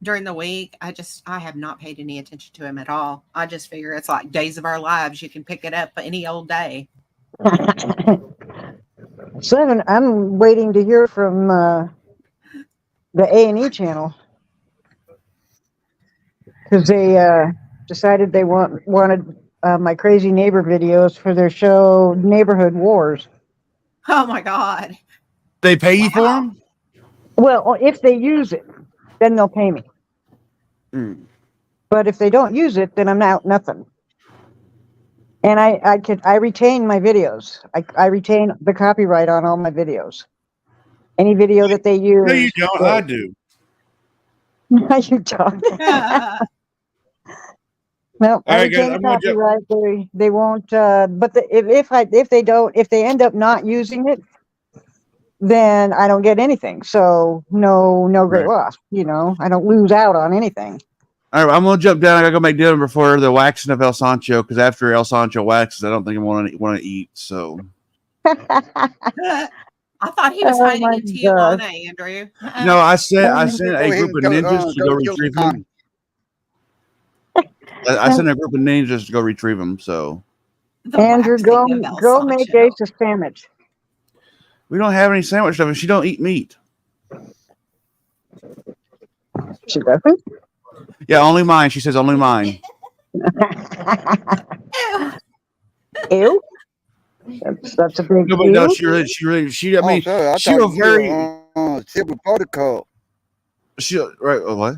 during the week, I have not paid any attention to him at all. I just figure it's like Days of Our Lives. You can pick it up any old day. Seven, I'm waiting to hear from the A&E channel because they decided they wanted my crazy neighbor videos for their show Neighborhood Wars. Oh my God. They pay you for Wow. them? Well, if they use it, then they'll pay me. Mm. But if they don't use it, then I'm out nothing. And I retain my videos. I retain the copyright on all my videos. Any video that they use. No, you don't. I do. No, you don't. No, All I right, guys, retain I'm gonna jump. copyright. They won't. But if they end up not using it, then I don't get anything. So no great Right. loss. You know, I don't lose out on anything. All right, I'm gonna jump down. I gotta go make dinner before the waxing of El Sancho because after El Sancho waxes, I don't think I want to eat. So I thought he was Oh hiding my in Tijuana, Andrew. no, I sent Go a ahead group of and ninjas to go kill retrieve Connie. him. I sent a group of ninjas to go retrieve him. So The Andrew, waxing of El go make Sancho. Ace a sandwich. we don't have any sandwich stuff, and she don't eat meat. She doesn't. Yeah, only mine. She says only mine. Ew. That's a big No, but ew. no, she. I mean, sorry, I she'll thought you very. were Silver Protocol. She'll right. What?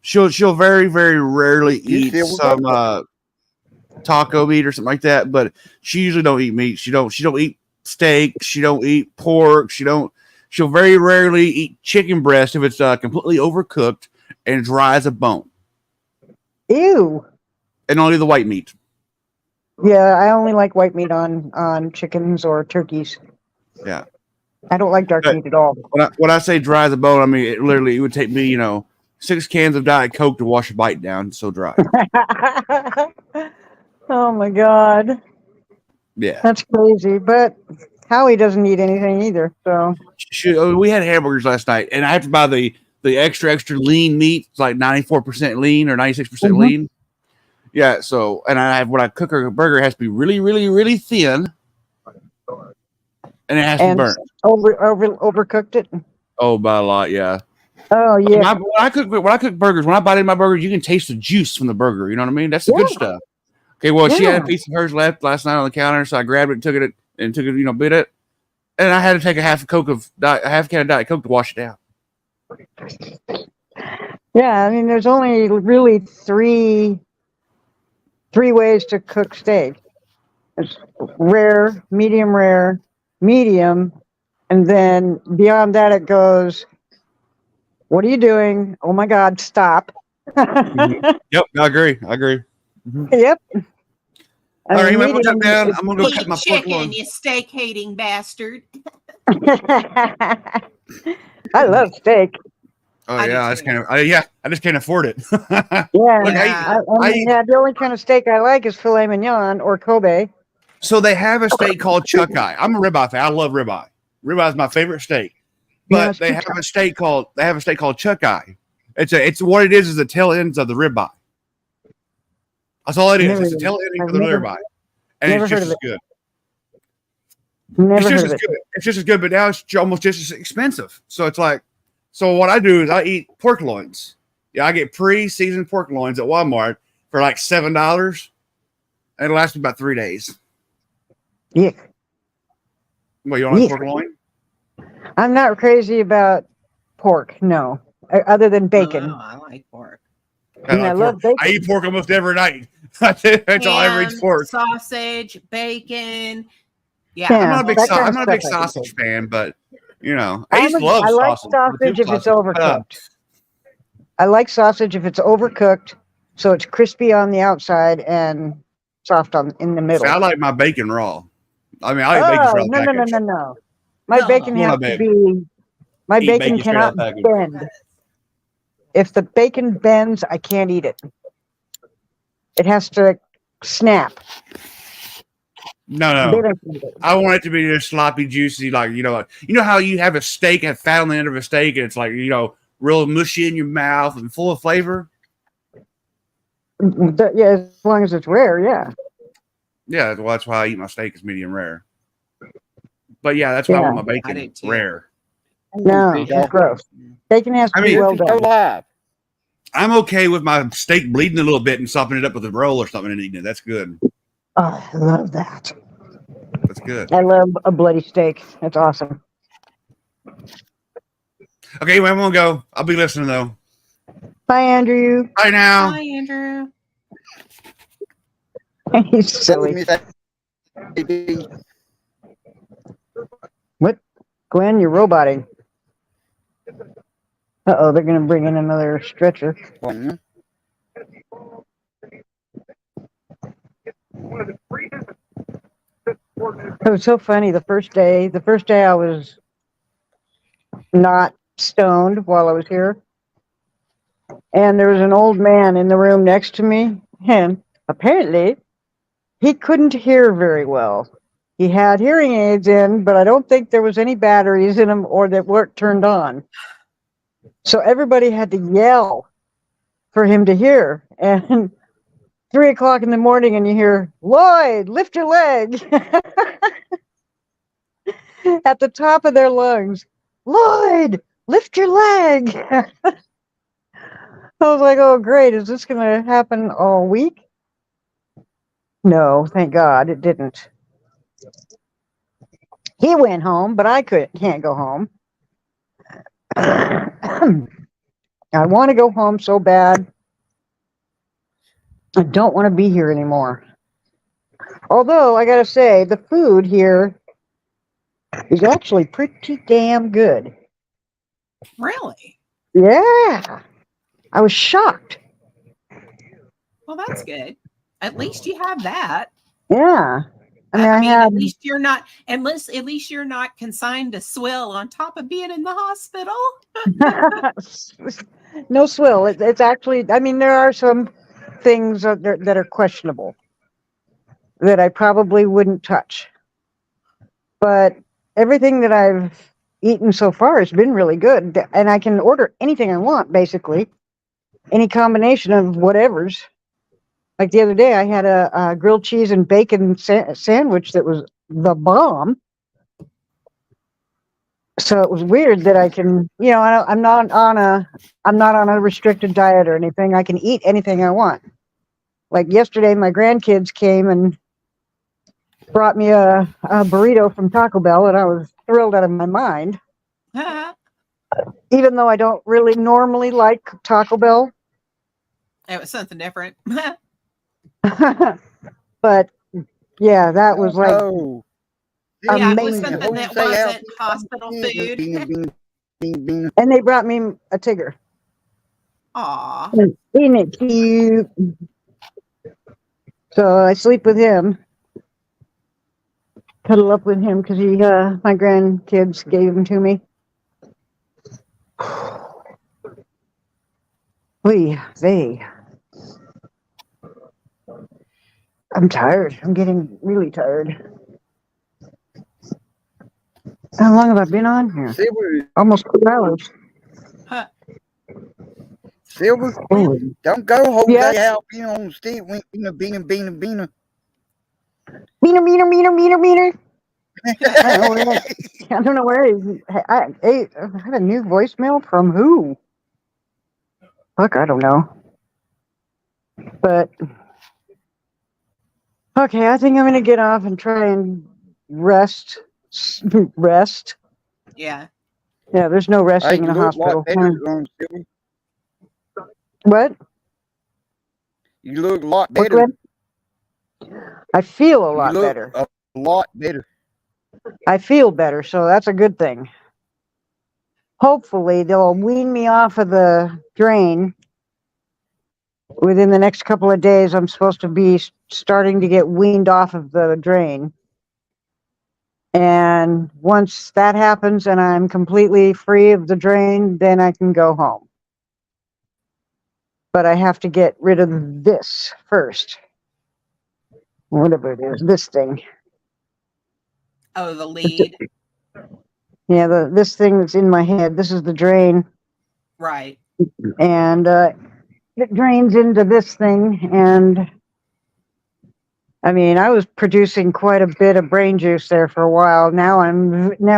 She'll very rarely You eat still some taco meat or something like that. But she usually don't eat meat. She don't eat steak. She don't eat pork. She'll very rarely eat chicken breast if it's completely overcooked and dry as a bone, Ew. and only the white meat. Yeah, I only like white meat on chickens or turkeys. Yeah. I don't like dark But- meat at all. When I say dry as a bone, I mean it would take me 6 cans of Diet Coke to wash a bite down. It's so dry. Oh my God, Yeah. that's crazy. But Howie doesn't eat anything either. So We had hamburgers last night, and I have to buy the extra lean meat. It's like 94% lean or 96% Mhm. lean. Yeah. So, and when I cook a burger, it has to be really thin, and it has to be and burnt. overcooked it. Oh, by a lot. Yeah. Oh yeah. When I cook burgers, when I bite in my burger, you can taste the juice from the burger. You know what I mean? That's the good Yeah. stuff. Okay. Well, she had Yeah. a piece of hers left last night on the counter, so I grabbed it and took it, bit it, and I had to take a half can of Diet Coke to wash it down. Yeah, I mean, there's only really three ways to cook steak. It's rare, medium, and then beyond that it goes, what are you doing? Oh my God, stop. Yep. I agree. Yep. All right, I'm gonna medium jump down. is- I'm gonna go cut Eat my pork chicken, loin. you steak hating bastard. I love steak. Oh I do yeah, I just too. can't. I just can't afford it. Yeah. Look, Yeah. Yeah, the only kind of steak I like is filet mignon or Kobe. so they have a steak called chuck eye. I'm a ribeye fan. I love ribeye. Ribeye is my favorite steak. Yeah, But it's they good have stuff. a steak called chuck eye. It's what it is the tail ends of the ribeye. That's all it is. Never It's the even- tail ending I've of the never- ribeye, and never it's heard just of as good. Never It's heard just of as it. good. It's just as good, but now it's almost just as expensive. So it's like, so what I do is I eat pork loins. Yeah, I get pre-seasoned pork loins at Walmart for like $7, and it lasts me about 3 days. Yeah. Well, you don't like Yeah. pork loin? I'm not crazy about pork, no. Other than bacon. Oh, I like pork. I, And I like love pork. bacon. I eat pork almost every night. That's all I ever eat Ham, pork. sausage, bacon. Yeah. Yeah. I'm not a big, that kind of I'm not a big stuff I can sausage take. fan, but you know, I used to I love like sausage. sausage if it's Uh, overcooked. I like sausage if it's overcooked, so it's crispy on the outside and soft on in the middle. I like my bacon raw. I mean, I eat bacon Oh, straight out no, the no, no, package. no, no. My No. bacon Come on, has to babe. be, my Eat bacon bacon straight out cannot package. bend. If the bacon bends, I can't eat it. It has to snap. No, They no. don't eat it. I want it to be just sloppy, juicy, like you know how you have a steak and fat on the end of a steak, and it's like real mushy in your mouth and full of flavor. Yeah, as long as it's rare, yeah. Yeah, well, that's why I eat my steak as medium rare. But yeah, that's why I Yeah. want my I do bacon too. rare. No, Fish that's off. gross. Bacon has to I be mean, well Go done. live. I'm okay with my steak bleeding a little bit and sopping it up with a roll or something and eating it. That's good. Oh, I love that. That's good. I love a bloody steak. That's awesome. Okay, well, I'm gonna go. I'll be listening though. Bye, Andrew. Bye now. Hi, Andrew. He's That was silly. Miss AB. Gwen, you're roboting. Uh-oh, they're going to bring in another stretcher. One. It was so funny. The first day I was not stoned while I was here. And there was an old man in the room next to me. And apparently he couldn't hear very well. He had hearing aids in, but I don't think there was any batteries in them or that weren't turned on. So everybody had to yell for him to hear. And 3 o'clock in the morning and you hear, Lloyd, lift your leg. At the top of their lungs. Lloyd, lift your leg. I was like, oh, great. Is this going to happen all week? No, thank God it didn't. He went home, but I can't go home. I want to go home so bad. I don't want to be here anymore. Although, I got to say, the food here is actually pretty damn good. Really? Yeah. I was shocked. Well, that's good. At least you have that. Yeah. I mean, I at had, least you're not, at least you're not consigned to swill on top of being in the hospital. no swill. It's actually, I mean, there are some things that are questionable that I probably wouldn't touch. But everything that I've eaten so far has been really good. And I can order anything I want, basically. Any combination of whatever's. Like the other day, I had a grilled cheese and bacon sandwich that was the bomb. So it was weird that I can, I'm not on a restricted diet or anything. I can eat anything I want. Like yesterday, my grandkids came and brought me a burrito from Taco Bell, and I was thrilled out of my mind. Even though I don't really normally like Taco Bell. It was something different. But yeah, that was like Oh, Yeah, it was amazing. something that wasn't hospital food. And they brought me a tiger. Aw. Isn't it cute? So I sleep with him. Cuddle up with him because my grandkids gave him to me. They. I'm tired. I'm getting really tired. How long have I been on here? Silver, Almost 2 hours. Huh. Silver, Holy. don't go hold Yes. that out, you know, on the stick, went in the beaner. Meaner. I don't know where I had a new voicemail from who? Fuck, I don't know. But okay, I think I'm gonna get off and try and rest. Rest. Yeah. Yeah, there's no Hey, resting in you a look a hospital. lot better, Silver. What? You look a lot What's better. that? I feel a You lot look better. a lot better. I feel better, so that's a good thing. Hopefully, they'll wean me off of the drain within the next couple of days. I'm supposed to be starting to get weaned off of the drain. And once that happens and I'm completely free of the drain, then I can go home. But I have to get rid of this first. Whatever it is, this thing. Oh, the lead. Yeah, this thing that's in my head. This is the drain. Right. And it drains into this thing. And I mean, I was producing quite a bit of brain juice there for a while. Now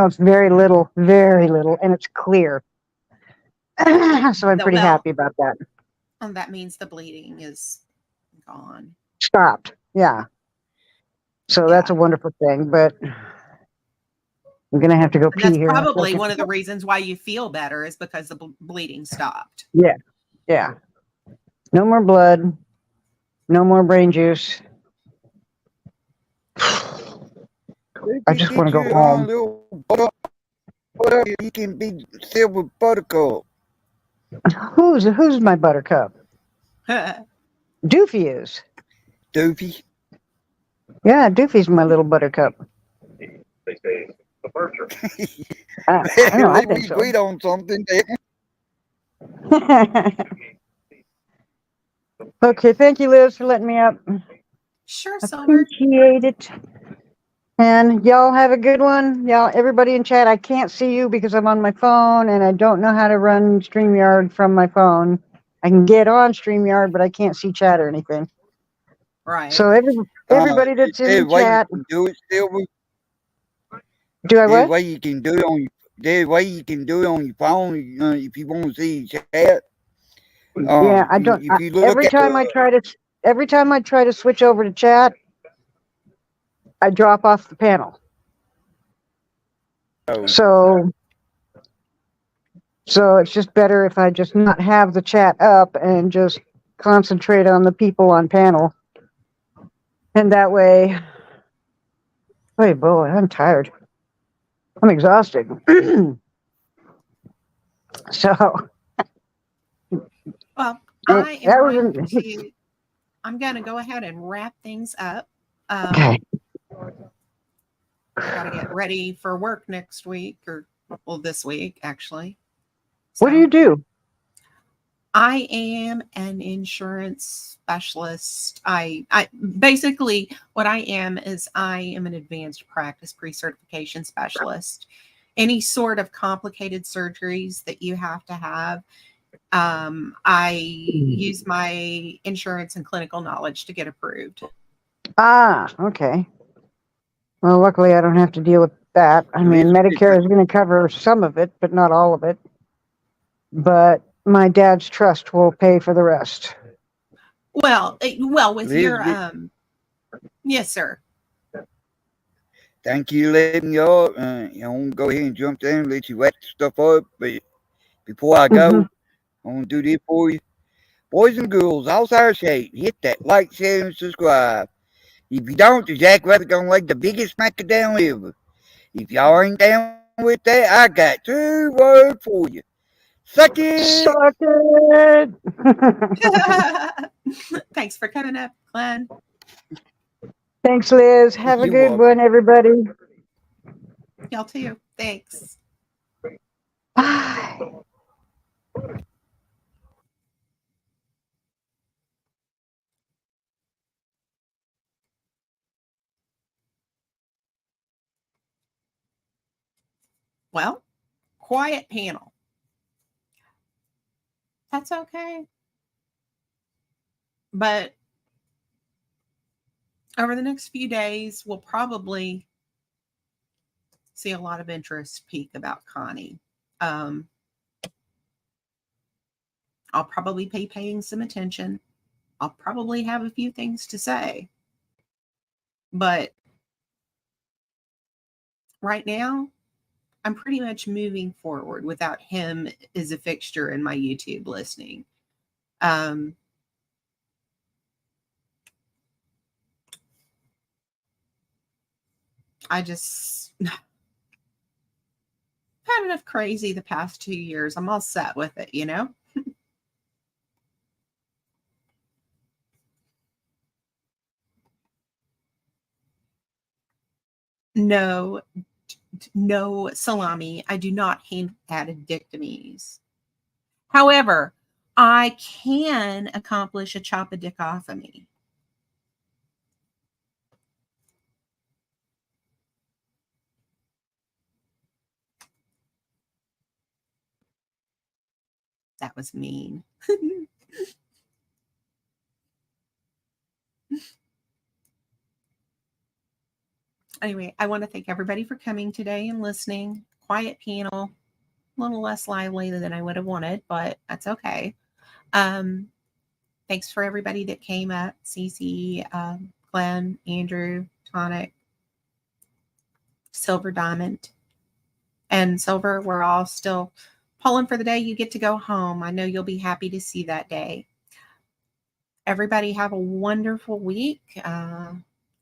it's very little, and it's clear. So I'm pretty happy about that. And that means the bleeding is gone. Stopped. Yeah. So that's a wonderful thing, but I'm gonna have to go And pee that's here. probably one of the reasons why you feel better is because the bleeding stopped. Yeah. No more blood. No more brain juice. I just want to go home. You can be Silver Buttercup. Who's my buttercup? Doofy is. Doofy. Yeah, Doofy's my little buttercup. I don't know. I Let me think so. tweet on something. Okay, thank you, Liz, for letting me up. Sure, Silver. Appreciate it. And y'all have a good one. Y'all, everybody in chat, I can't see you because I'm on my phone and I don't know how to run StreamYard from my phone. I can get on StreamYard, but I can't see chat or anything. Right. So everybody that's in the chat, You can do it, Silver. do I what? Way you can do it on your phone if you want to see chat. Yeah, I don't. If you look Every time I try to switch over to chat, I drop off the panel. So it's just better if I just not have the chat up and just concentrate on the people on panel. And that way, oh boy, I'm tired. I'm exhausted. So. Well, I'm going to go ahead and wrap things up. Okay. Got to get ready for work next week this week, actually. What do you do? I am an insurance specialist. I basically what I am is I am an advanced practice pre-certification specialist. Any sort of complicated surgeries that you have to have, I use my insurance and clinical knowledge to get approved. Ah, okay. Well, luckily I don't have to deal with that. I mean, Medicare is going to cover some of it, but not all of it. But my dad's trust will pay for the rest. Well, with your yes, sir. Thank you for letting me up. I'm going to go ahead and jump in and let you wrap stuff up. But before I go, I want to do this for you. Boys and girls, how's our shape? Hit that like, share, and subscribe. If you don't, the Jackrabbit going to like the biggest smacker down ever. If y'all ain't down with that, I got 2 words for you. Suck it! Suck it! Thanks for coming up, Glenn. Thanks, Liz. Have a good one, everybody. Y'all too. Thanks. Bye. Well, quiet panel. That's okay. But over the next few days, we'll probably see a lot of interest peak about Connie. I'll probably be paying some attention. I'll probably have a few things to say. But right now, I'm pretty much moving forward without him as a fixture in my YouTube listening. I just had enough crazy the past 2 years. I'm all set with it, you know? No, no salami. I do not have addictomies. However, I can accomplish a chop a dick off of me. That was mean. Anyway, I want to thank everybody for coming today and listening. Quiet panel, a little less lively than I would have wanted, but that's okay. Thanks for everybody that came up. Cece, Glenn, Andrew, Tonic, Silver Diamond. And Silver, we're all still pulling for the day you get to go home. I know you'll be happy to see that day. Everybody have a wonderful week.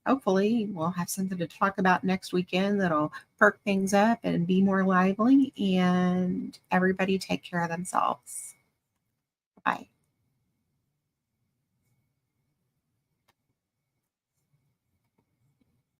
Hopefully we'll have something to talk about next weekend that'll perk things up and be more lively. And everybody take care of themselves. Bye.